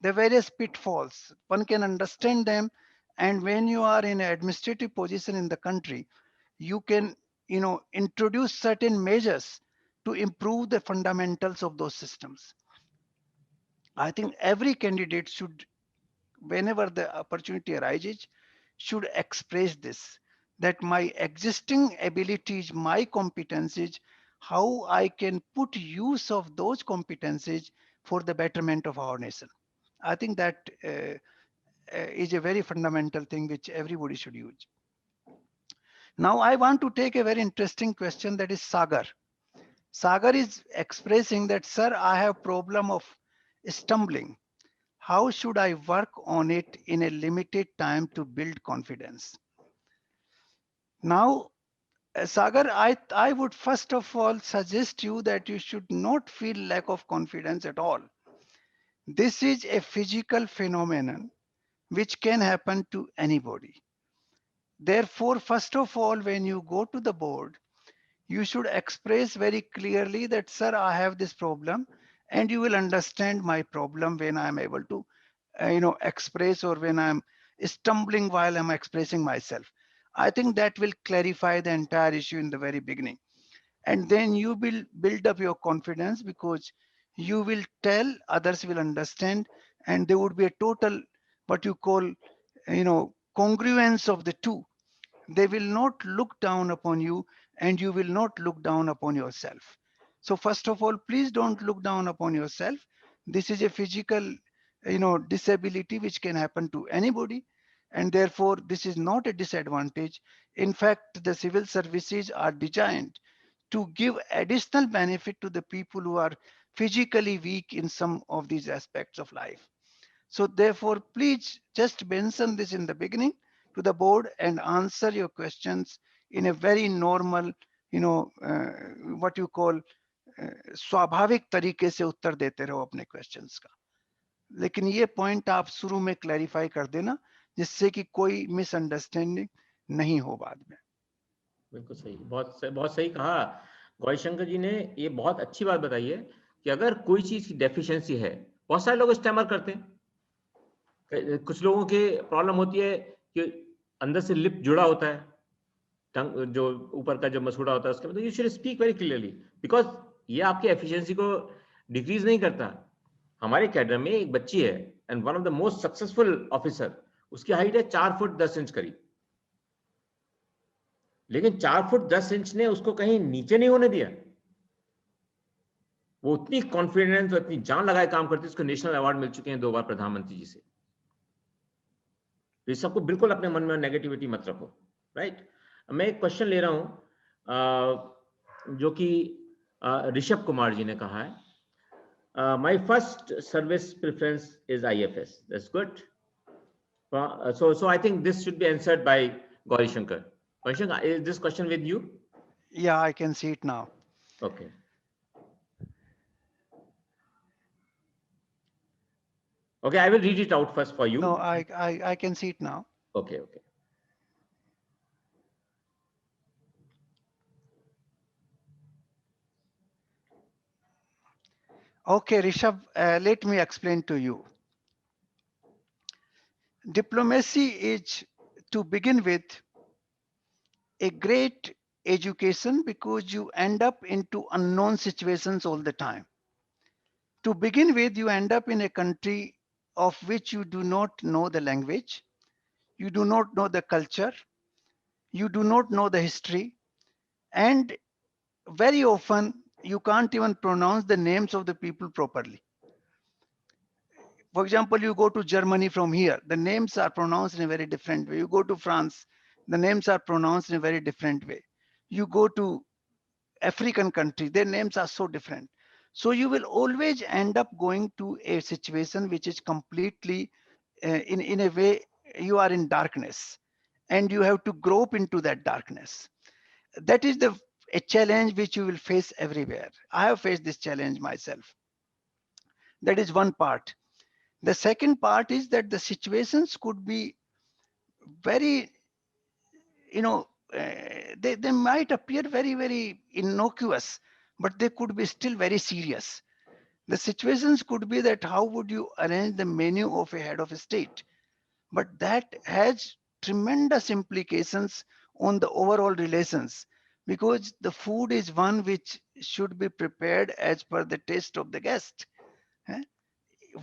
The various pitfalls, one can understand them, and when you are in an administrative position in the country, you can introduce certain measures to improve the fundamentals of those systems. I think every candidate should, whenever the opportunity arises, should express this, that my existing abilities, my competencies, how I can put use of those competencies for the betterment of our nation. I think that is a very fundamental thing which everybody should use. Now I want to take a very interesting question, that is Sagar. Sagar is expressing that, sir, I have problem of stumbling. How should I work on it in a limited time to build confidence? Now, Sagar, I would first of all suggest you that you should not feel lack of confidence at all. This is a physical phenomenon which can happen to anybody. Therefore, first of all, when you go to the board, you should express very clearly that, sir, I have this problem, and you will understand my problem when I'm able to, express, or when I'm stumbling while I'm expressing myself. I think that will clarify the entire issue in the very beginning. And then you will build up your confidence, because you will tell, others will understand, and there would be a total, what you call, congruence of the two. They will not look down upon you, and you will not look down upon yourself. So first of all, please don't look down upon yourself. This is a physical, disability which can happen to anybody, and therefore this is not a disadvantage. In fact, the civil services are designed to give additional benefit to the people who are physically weak in some of these aspects of life. So therefore, please just mention this in the beginning to the board and answer your questions in a very normal, what you call, स्वाभाविक तरीके से उत्तर देते रहो अपने questions का. लेकिन ये point आप शुरू में क्लैरिफाई कर देना, जिससे कि कोई मिसअंडरस्टैंडिंग नहीं हो बाद में. बिल्कुल सही, बहुत सही कहा गौरी शंकर जी ने. ये बहुत अच्छी बात बताई है कि अगर कोई चीज की डेफिशिएंसी है, बहुत सारे लोग स्टैमर करते हैं, कुछ लोगों के प्रॉब्लम होती है कि अंदर से लिप जुड़ा होता है, टंग जो ऊपर का जो मसूड़ा होता है उसके, मतलब you should speak very clearly, because ये आपकी एफिशिएंसी को डिक्रीज नहीं करता. हमारे कैडर में एक बच्ची है, and one of the most successful officer, उसकी हाइट है 4 फुट 10 इंच करीब, लेकिन 4 फुट 10 इंच ने उसको कहीं नीचे नहीं होने दिया. वो उतनी कॉन्फिडेंस और इतनी जान लगाए काम करती है, उसको नेशनल अवार्ड मिल चुके हैं 2 बार प्रधानमंत्री जी से. तो इस सबको बिल्कुल अपने मन में नेगेटिविटी मत रखो, राइट. मैं एक क्वेश्चन ले रहा हूं जो कि ऋषभ कुमार जी ने कहा है. My first service preference is IFS. That's good. So I think this should be answered by Gauri Shankar. Gauri Shankar, is this question with you? Yeah, I can see it now. Okay. Okay, I will read it out first for you. No, I can see it now. Okay. Okay, Rishabh, let me explain to you. Diplomacy is, to begin with, a great education because you end up into unknown situations all the time. To begin with, you end up in a country of which you do not know the language, you do not know the culture, you do not know the history, and very often you can't even pronounce the names of the people properly. For example, you go to Germany from here, the names are pronounced in a very different way. You go to France, the names are pronounced in a very different way. You go to African country, their names are so different. So you will always end up going to a situation which is completely, in a way, you are in darkness and you have to grope into that darkness. That is a challenge which you will face everywhere. I have faced this challenge myself. That is one part. The second part is that the situations could be very, you know, they might appear very, very innocuous, but they could be still very serious. The situations could be that how would you arrange the menu of a head of a state? But that has tremendous implications on the overall relations because the food is one which should be prepared as per the taste of the guest. eh?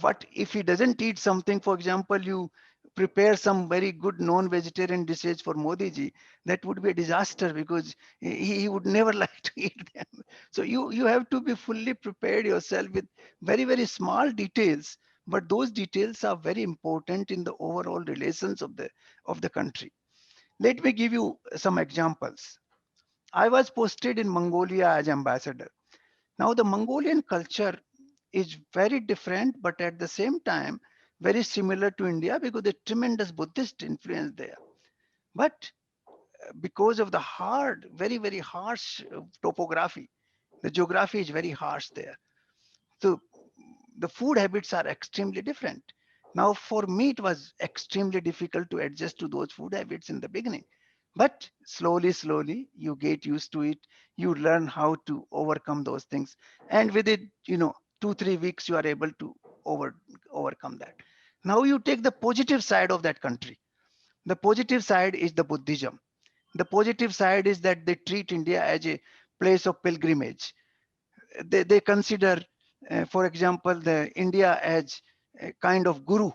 What if he doesn't eat something? For example, you prepare some very good non-vegetarian dishes for Modi ji, that would be a disaster because he would never like to eat them. So you have to be fully prepared yourself with very, very small details, but those details are very important in the overall relations of the country. Let me give you some examples. I was posted in Mongolia as ambassador. Now, the Mongolian culture is very different, but at the same time, very similar to India because there's tremendous Buddhist influence there. But because of the hard, very, very harsh topography, the geography is very harsh there. So the food habits are extremely different. Now, for me, it was extremely difficult to adjust to those food habits in the beginning. But slowly, slowly, you get used to it. You learn how to overcome those things. And with it, 2, 3 weeks, you are able to overcome that. Now you take the positive side of that country. The positive side is the Buddhism. The positive side is that they treat India as a place of pilgrimage. They consider, for example, the India as a kind of guru,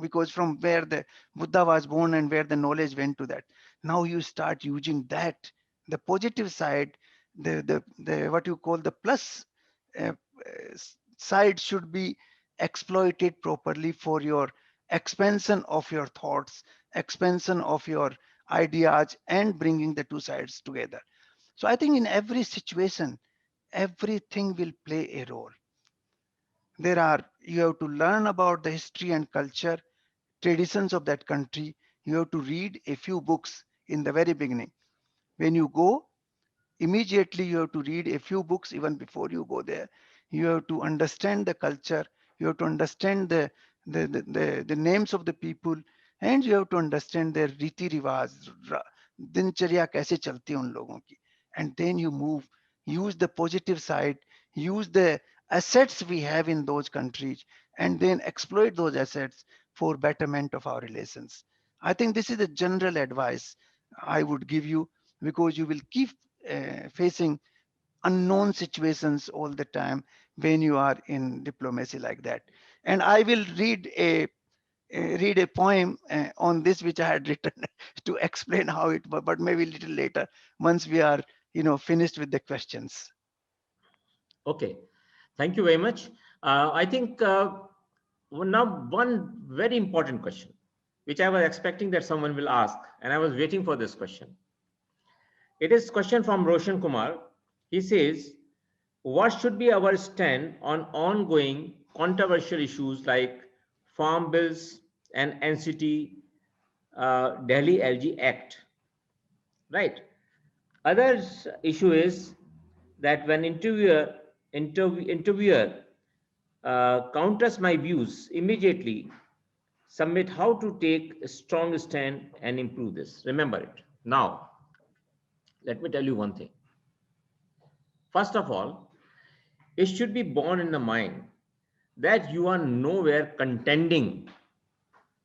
because from where the Buddha was born and where the knowledge went to that. Now you start using that, the positive side, the what you call the plus uh, side should be exploited properly for your expansion of your thoughts, expansion of your ideas, and bringing the two sides together. So I think in every situation, everything will play a role. You have to learn about the history and culture, traditions of that country. You have to read a few books in the very beginning. When you go, immediately you have to read a few books even before you go there. You have to understand the culture. You have to understand the names of the people, and you have to understand their riti rivaj, दिनचर्या कैसे चलती है उन लोगों की. And then you move, use the positive side, use the assets we have in those countries, and then exploit those assets for betterment of our relations. I think this is the general advice I would give you, because you will keep facing unknown situations all the time when you are in diplomacy like that. And I will read a poem on this which I had written to explain how it works, but maybe a little later once we are finished with the questions. Okay, thank you very much. I think now one very important question, which I was expecting that someone will ask, and I was waiting for this question. It is question from Roshan Kumar. He says, what should be our stand on ongoing controversial issues like farm bills and NCT Delhi LG Act? Right. Other issue is that when interviewer counters my views, immediately submit how to take a strong stand and improve this. Remember it. Now, let me tell you one thing. First of all, it should be borne in the mind that you are nowhere contending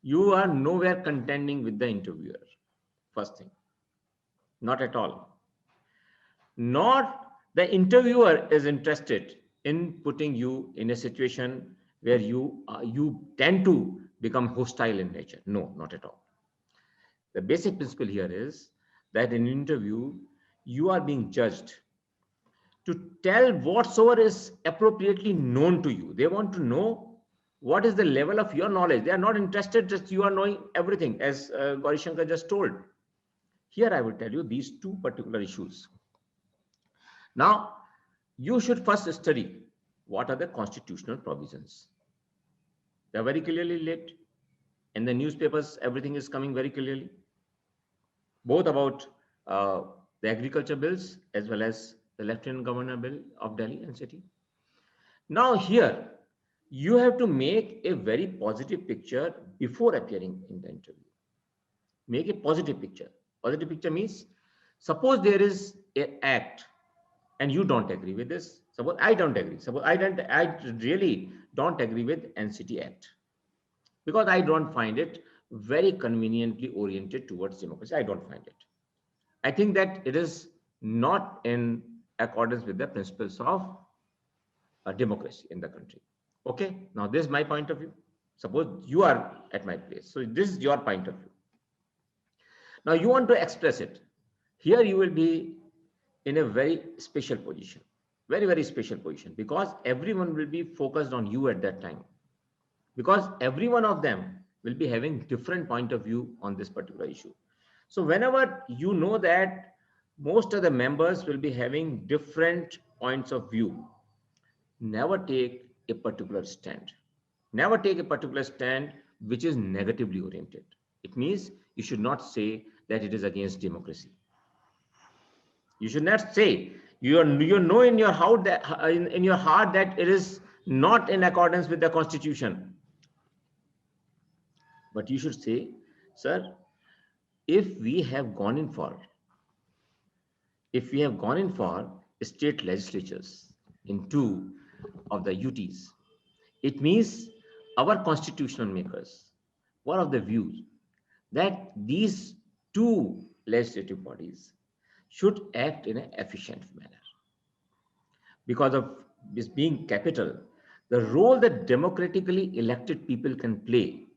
You are nowhere contending with the interviewer. First thing, not at all. Nor the interviewer is interested in putting you in a situation where you tend to become hostile in nature. No, not at all. The basic principle here is that in an interview, you are being judged to tell whatsoever is appropriately known to you. They want to know what is the level of your knowledge. They are not interested just you are knowing everything, as Gauri Shankar just told. Here I will tell you these two particular issues. Now, you should first study what are the constitutional provisions. They are very clearly laid. In the newspapers, everything is coming very clearly, both about the agriculture bills as well as the Lieutenant Governor bill of Delhi and city. Now here, you have to make a very positive picture before appearing in the interview. Make a positive picture. Positive picture means, suppose there is an act and you don't agree with this. Suppose I don't agree. Suppose I really don't agree with NCT Act because I don't find it very conveniently oriented towards democracy. I don't find it. I think that it is not in accordance with the principles of democracy in the country. Okay, now this is my point of view. Suppose you are at my place. So this is your point of view. Now you want to express it. Here you will be in a very special position, very, very special position, because everyone will be focused on you at that time. Because every one of them will be having different point of view on this particular issue. So whenever you know that most of the members will be having different points of view, never take a particular stand. Never take a particular stand which is negatively oriented. It means you should not say that it is against democracy. You should not say you know in your heart that it is not in accordance with the constitution. But you should say, sir, if we have gone in for state legislatures in 2 of the UTs, it means our constitutional makers were of the view that these 2 legislative bodies should act in an efficient manner. Because of this being capital, the role that democratically elected people can play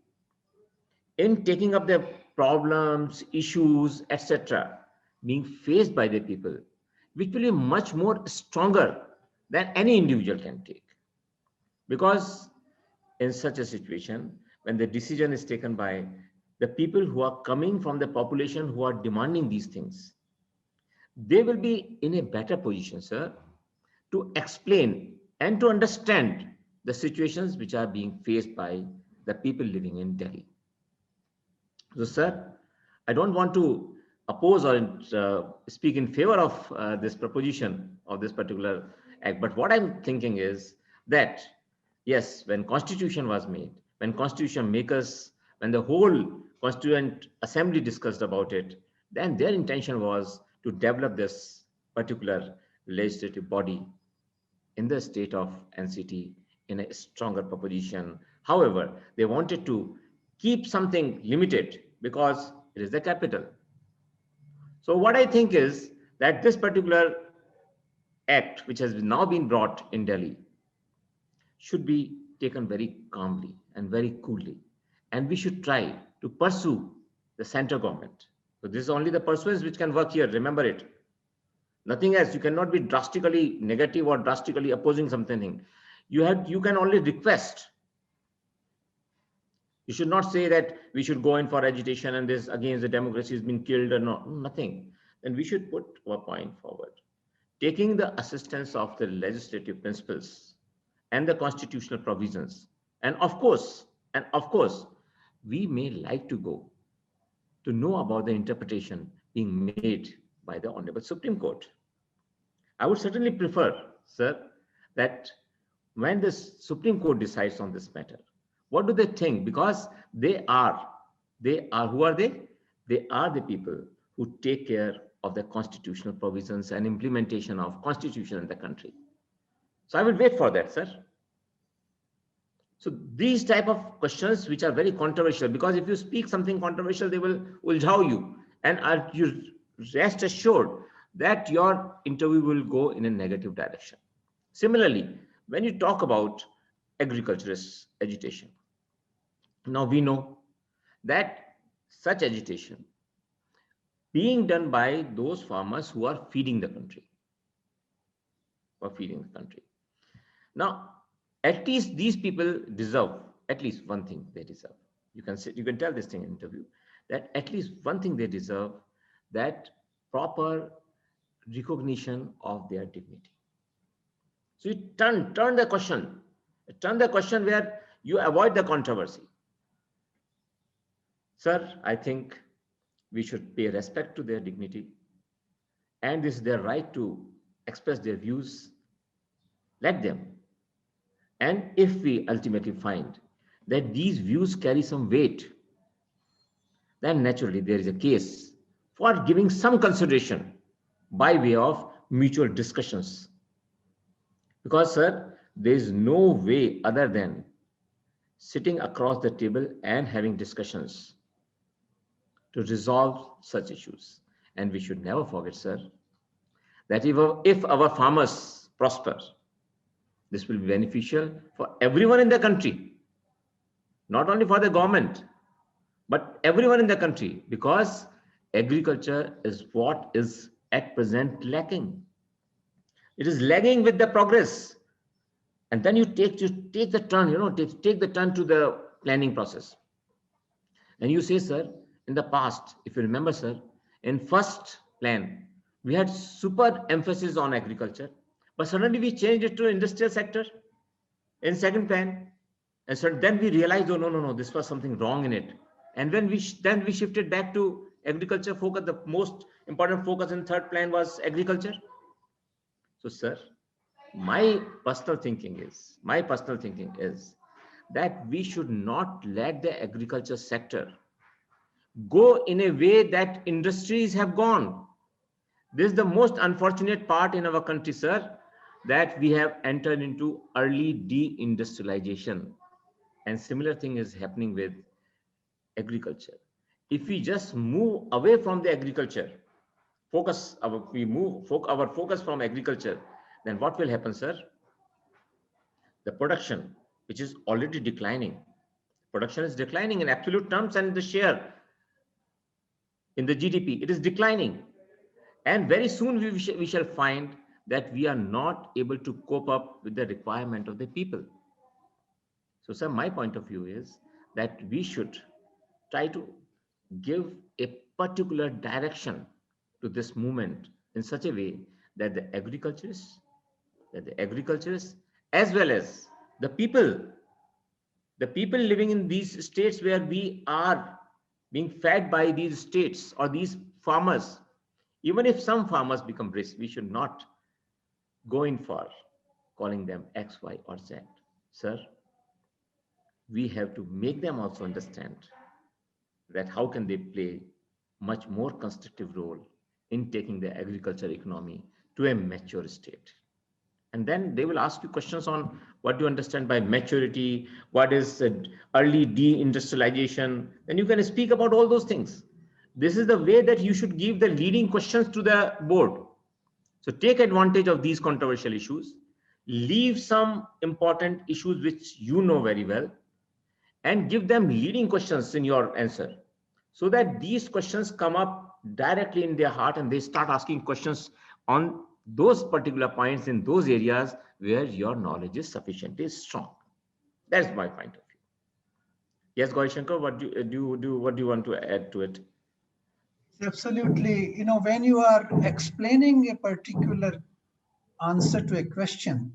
in taking up their problems, issues, etc., being faced by the people, which will be much more stronger than any individual can take. Because in such a situation, when the decision is taken by the people who are coming from the population who are demanding these things, they will be in a better position, sir, to explain and to understand the situations which are being faced by the people living in Delhi. So, sir, I don't want to oppose or speak in favor of this proposition of this particular act, but what I'm thinking is that, yes, when Constitution was made, when Constitution makers, when the whole Constituent Assembly discussed about it, then their intention was to develop this particular legislative body in the state of NCT in a stronger proposition. However, they wanted to keep something limited because it is the capital. So what I think is that this particular act, which has now been brought in Delhi, should be taken very calmly and very coolly. And we should try to pursue the central government. So this is only the pursuance which can work here. Remember it. Nothing else. You cannot be drastically negative or drastically opposing something. You can only request. You should not say that we should go in for agitation and this against the democracy has been killed or no, nothing. Then we should put our point forward. Taking the assistance of the legislative principles and the constitutional provisions. And of course, we may like to go to know about the interpretation being made by the Honorable Supreme Court. I would certainly prefer, sir, that when the Supreme Court decides on this matter, what do they think? Because who are they? They are the people who take care of the constitutional provisions and implementation of constitution in the country. So I will wait for that, sir. So these type of questions which are very controversial, because if you speak something controversial, they will uljhao you, and are you rest assured that your interview will go in a negative direction. Similarly, when you talk about agriculturist agitation, now we know that such agitation being done by those farmers who are feeding the country, Now, at least these people deserve at least one thing they deserve. You can tell this thing in interview, that at least one thing they deserve, that proper recognition of their dignity. So you turn the question where you avoid the controversy. Sir, I think we should pay respect to their dignity, and this is their right to express their views. Let them. And if we ultimately find that these views carry some weight, then naturally there is a case for giving some consideration by way of mutual discussions. Because, sir, there is no way other than sitting across the table and having discussions to resolve such issues. And we should never forget, sir, that if our farmers prosper, this will be beneficial for everyone in the country, not only for the government, but everyone in the country, because agriculture is what is at present lacking. It is lagging with the progress. And then you take the turn, take the turn to the planning process. And you say, sir, in the past, if you remember, sir, in first plan, we had super emphasis on agriculture, but suddenly we changed it to industrial sector in second plan. And so then we realized, oh, no, this was something wrong in it. And when we shifted back to agriculture focus, the most important focus in third plan was agriculture. So, sir, my personal thinking is that we should not let the agriculture sector go in a way that industries have gone. This is the most unfortunate part in our country, sir, that we have entered into early deindustrialization. And similar thing is happening with agriculture. If we just move away from the agriculture, we move our focus from agriculture, then what will happen, sir? The production, which is already declining, production is declining in absolute terms, and the share in the GDP, it is declining. And very soon we shall find that we are not able to cope up with the requirement of the people. So, sir, my point of view is that we should try to give a particular direction to this movement in such a way that the agriculturists, as well as the people living in these states where we are being fed by these states or these farmers, even if some farmers become rich, we should not go in for calling them X, Y, or Z. Sir, we have to make them also understand that how can they play much more constructive role in taking the agriculture economy to a mature state. And then they will ask you questions on what do you understand by maturity, what is early deindustrialization, and you can speak about all those things. This is the way that you should give the leading questions to the board. So take advantage of these controversial issues, leave some important issues which you know very well, and give them leading questions in your answer, so that these questions come up directly in their heart and they start asking questions on those particular points in those areas where your knowledge is sufficiently strong. That's my point of view. Yes, Gauri Shankar, what do you want to add to it? Absolutely. When you are explaining a particular answer to a question,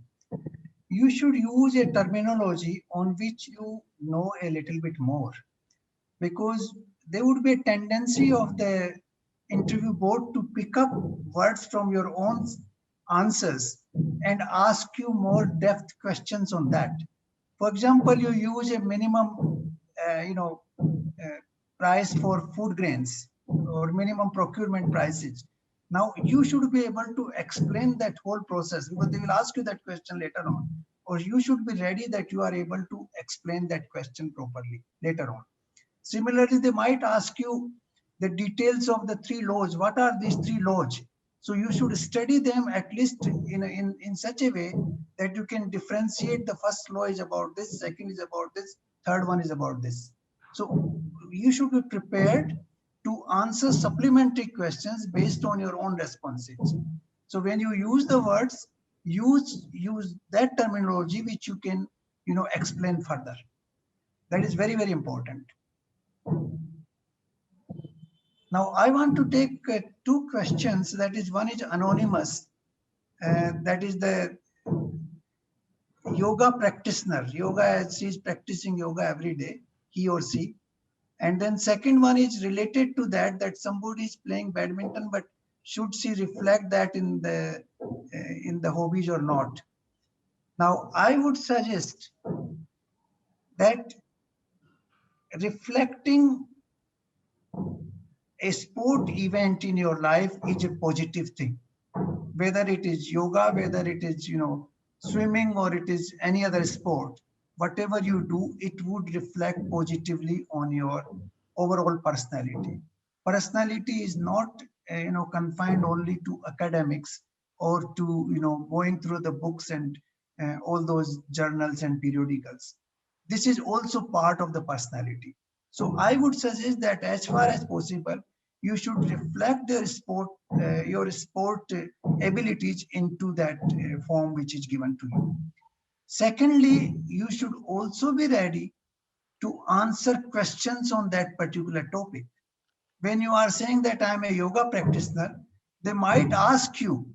you should use a terminology on which you know a little bit more, because there would be a tendency of the interview board to pick up words from your own answers and ask you more depth questions on that. For example, you use a minimum, price for food grains or minimum procurement prices. Now you should be able to explain that whole process, because they will ask you that question later on, or you should be ready that you are able to explain that question properly later on. Similarly, they might ask you the details of the three laws. What are these three laws? So you should study them at least in such a way that you can differentiate. The first law is about this, second is about this, third one is about this. So you should be prepared to answer supplementary questions based on your own responses. So when you use the words, use that terminology which you can explain further. That is very, very important. Now I want to take two questions. That is, one is anonymous. That is the yoga practitioner. Yoga, she is practicing yoga every day, he or she. And then second one is related to that, that somebody is playing badminton, but should she reflect that in the hobbies or not? Now I would suggest that reflecting a sport event in your life is a positive thing. Whether it is yoga, whether it is swimming, or it is any other sport, whatever you do, it would reflect positively on your overall personality. Personality is not confined only to academics or to going through the books and all those journals and periodicals. This is also part of the personality. So I would suggest that as far as possible, you should reflect your sport abilities into that form which is given to you. Secondly, you should also be ready to answer questions on that particular topic. When you are saying that I am a yoga practitioner, they might ask you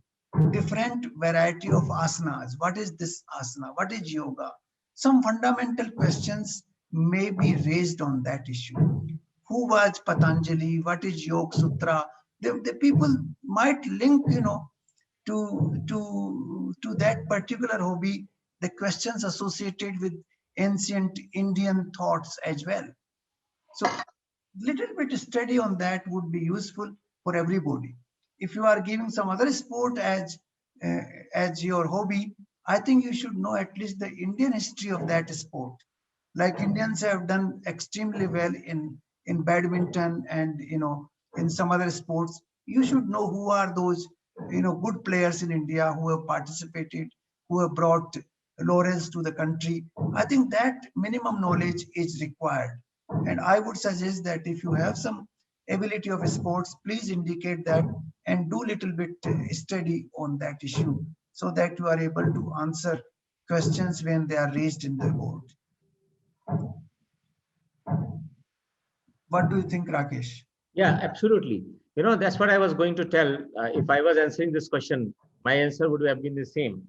different variety of asanas. What is this asana? What is yoga? Some fundamental questions may be raised on that issue. Who was Patanjali? What is Yoga Sutra? The people might link, to that particular hobby, the questions associated with ancient Indian thoughts as well. So little bit study on that would be useful for everybody. If you are giving some other sport as your hobby, I think you should know at least the Indian history of that sport. Like Indians have done extremely well in badminton and in some other sports. You should know who are those good players in India who have participated, who have brought laurels to the country. I think that minimum knowledge is required. And I would suggest that if you have some ability of sports, please indicate that and do little bit study on that issue so that you are able to answer questions when they are raised in the board. What do you think, Rakesh? Yeah, absolutely. That's what I was going to tell. If I was answering this question, my answer would have been the same.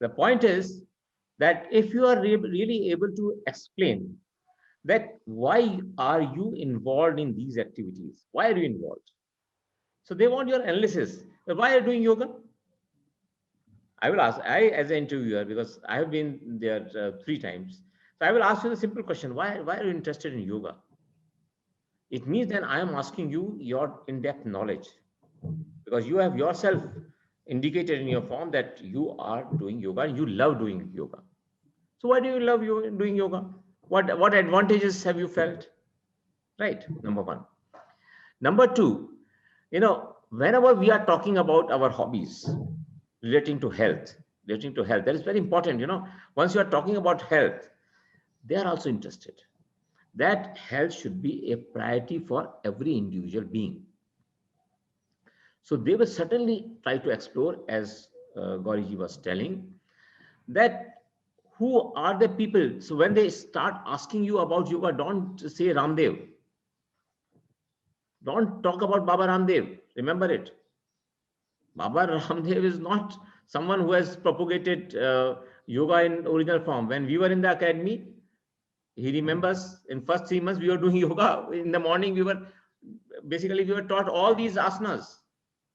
The point is that if you are really able to explain that why are you involved in these activities? Why are you involved? So they want your analysis. Why are you doing yoga? I will ask, as an interviewer, because I have been there 3 times. So I will ask you the simple question, why are you interested in yoga? It means that I am asking you your in-depth knowledge, because you have yourself indicated in your form that you are doing yoga and you love doing yoga. So why do you love doing yoga? What advantages have you felt? Right, number one. Number two, whenever we are talking about our hobbies relating to health, that is very important. Once you are talking about health, they are also interested that health should be a priority for every individual being. So they will certainly try to explore, as Gauriji was telling, that who are the people. So when they start asking you about yoga, don't say Ramdev. Don't talk about Baba Ramdev. Remember it. Baba Ramdev is not someone who has propagated yoga in original form. When we were in the academy, he remembers in first 3 months we were doing yoga. In the morning, we were taught all these asanas.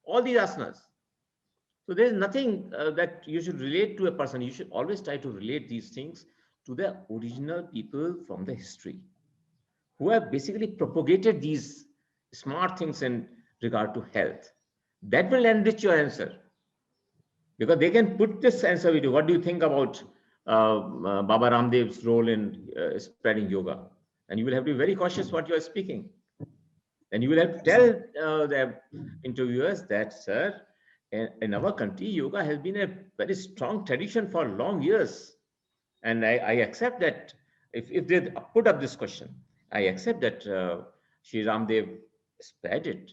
So there is nothing that you should relate to a person. You should always try to relate these things to the original people from the history who have basically propagated these smart things in regard to health. That will enrich your answer, because they can put this answer with you. What do you think about Baba Ramdev's role in spreading yoga? And you will have to be very cautious what you are speaking. And you will have to tell the interviewers that, sir, in our country, yoga has been a very strong tradition for long years. And I accept that if they put up this question, I accept that Shri Ramdev spread it.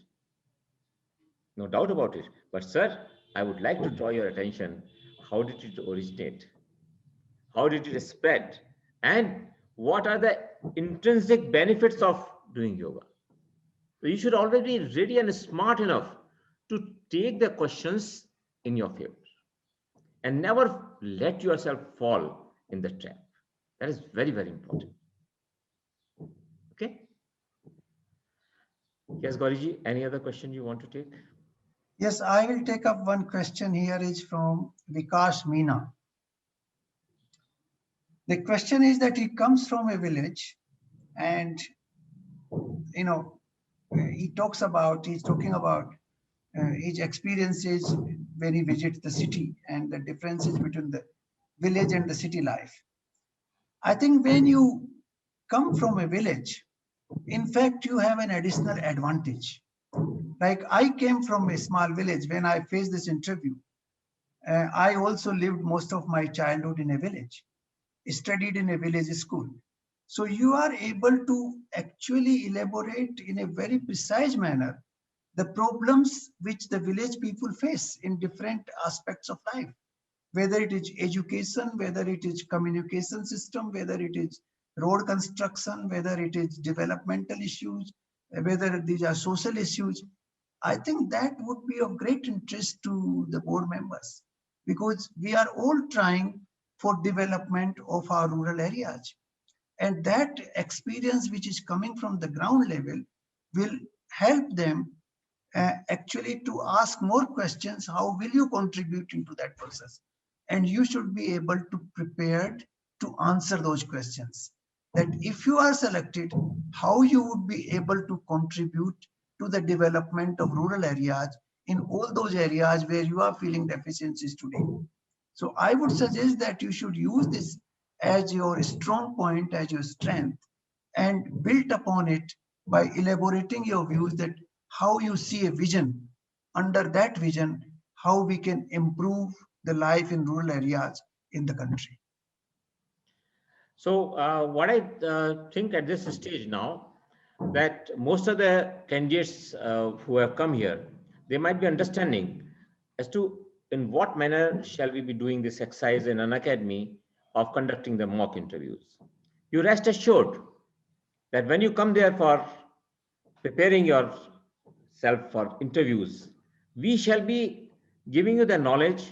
No doubt about it. But sir, I would like to draw your attention. How did it originate? How did it spread? And what are the intrinsic benefits of doing yoga? So you should already be ready and smart enough to take the questions in your favor and never let yourself fall in the trap. That is very, very important. Okay. Yes, Gauriji, any other question you want to take? Yes, I will take up one question here is from Vikas Meena. The question is that he comes from a village and, you know, he's talking about his experiences when he visits the city and the differences between the village and the city life. I think when you come from a village, in fact, you have an additional advantage. Like I came from a small village. When I faced this interview, I also lived most of my childhood in a village, studied in a village school. So you are able to actually elaborate in a very precise manner the problems which the village people face in different aspects of life, whether it is education, whether it is communication system, whether it is road construction, whether it is developmental issues, whether these are social issues. I think that would be of great interest to the board members, because we are all trying for development of our rural areas. And that experience which is coming from the ground level will help them actually to ask more questions. How will you contribute into that process? And you should be able to prepared to answer those questions. That if you are selected, how you would be able to contribute to the development of rural areas in all those areas where you are feeling deficiencies today. So I would suggest that you should use this as your strong point, as your strength, and build upon it by elaborating your views that how you see a vision. Under that vision, how we can improve the life in rural areas in the country. So what I think at this stage now, that most of the candidates who have come here, they might be understanding as to in what manner shall we be doing this exercise in Unacademy of conducting the mock interviews. You rest assured that when you come there for preparing yourself for interviews, we shall be giving you the knowledge,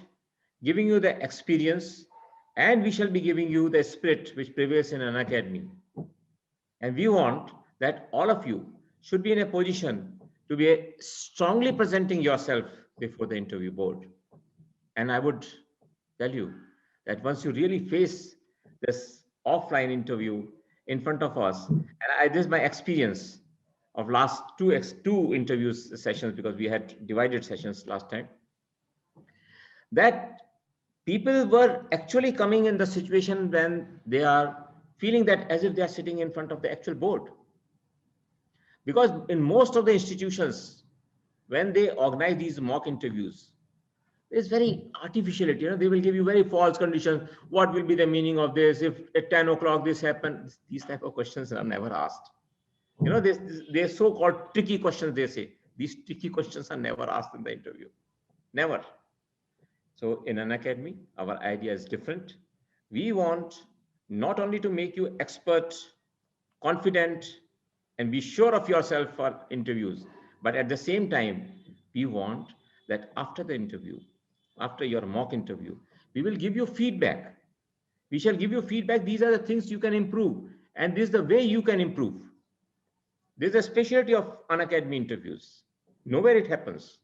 giving you the experience, and we shall be giving you the spirit which prevails in Unacademy. And we want that all of you should be in a position to be strongly presenting yourself before the interview board. And I would tell you that once you really face this offline interview in front of us, and this is my experience of last two interviews sessions, because we had divided sessions last time, that people were actually coming in the situation when they are feeling that as if they are sitting in front of the actual board. Because in most of the institutions, when they organize these mock interviews, it's very artificiality. You know, they will give you very false conditions. What will be the meaning of this? If at 10 o'clock this happens, these type of questions are never asked. You know, they're so-called tricky questions, they say. These tricky questions are never asked in the interview. Never. So in Unacademy, our idea is different. We want not only to make you expert, confident, and be sure of yourself for interviews, but at the same time, we want that after the interview, after your mock interview, we will give you feedback. We shall give you feedback. These are the things you can improve, and this is the way you can improve. This is a specialty of Unacademy interviews. Nowhere it happens.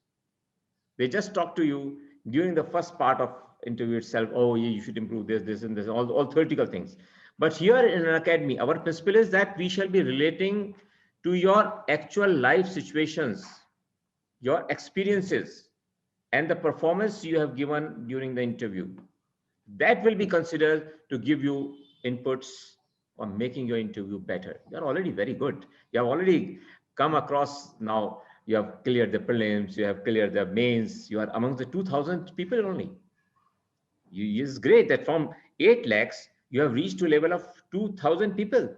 They just talk to you during the first part of interview itself. Oh, yeah, you should improve this, this, and this, all theoretical things. But here in Unacademy, our principle is that we shall be relating to your actual life situations. your experiences and the performance you have given during the interview, that will be considered to give you inputs on making your interview better. You're already very good. You have already come across now. You have cleared the prelims, you have cleared the mains, you are among the 2000 people only. It's great that from 8 lakhs, you have reached to a level of 2000 people.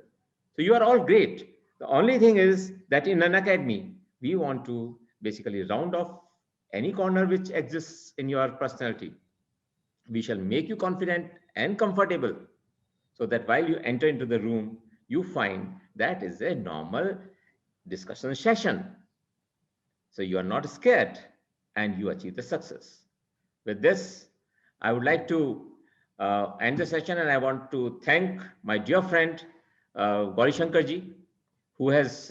So you are all great. The only thing is that in Unacademy, we want to basically round off any corner which exists in your personality. We shall make you confident and comfortable so that while you enter into the room, you find that is a normal discussion session. So you are not scared and you achieve the success. With this, I would like to end the session, and I want to thank my dear friend Gauri Shankar ji, who has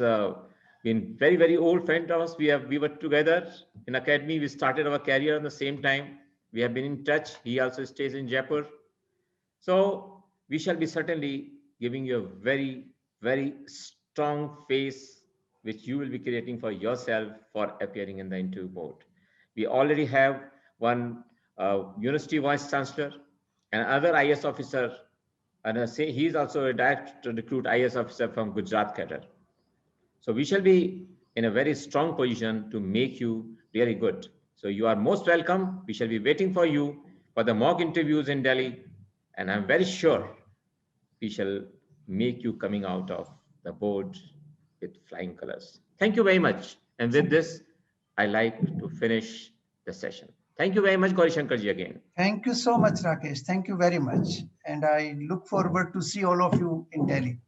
been very, very old friend of us. We were together in academy. We started our career at the same time. We have been in touch. He also stays in Jaipur. So we shall be certainly giving you a very, very strong face, which you will be creating for yourself for appearing in the interview board. We already have one university vice chancellor, another IAS officer, and he is also a direct recruit IAS officer from Gujarat cadre. So we shall be in a very strong position to make you really good. So you are most welcome. We shall be waiting for you for the mock interviews in Delhi. And I'm very sure we shall make you coming out of the board with flying colors. Thank you very much. And with this, I like to finish the session. Thank you very much, Gauri Shankar ji, again. Thank you so much, Rakesh. Thank you very much. And I look forward to see all of you in Delhi.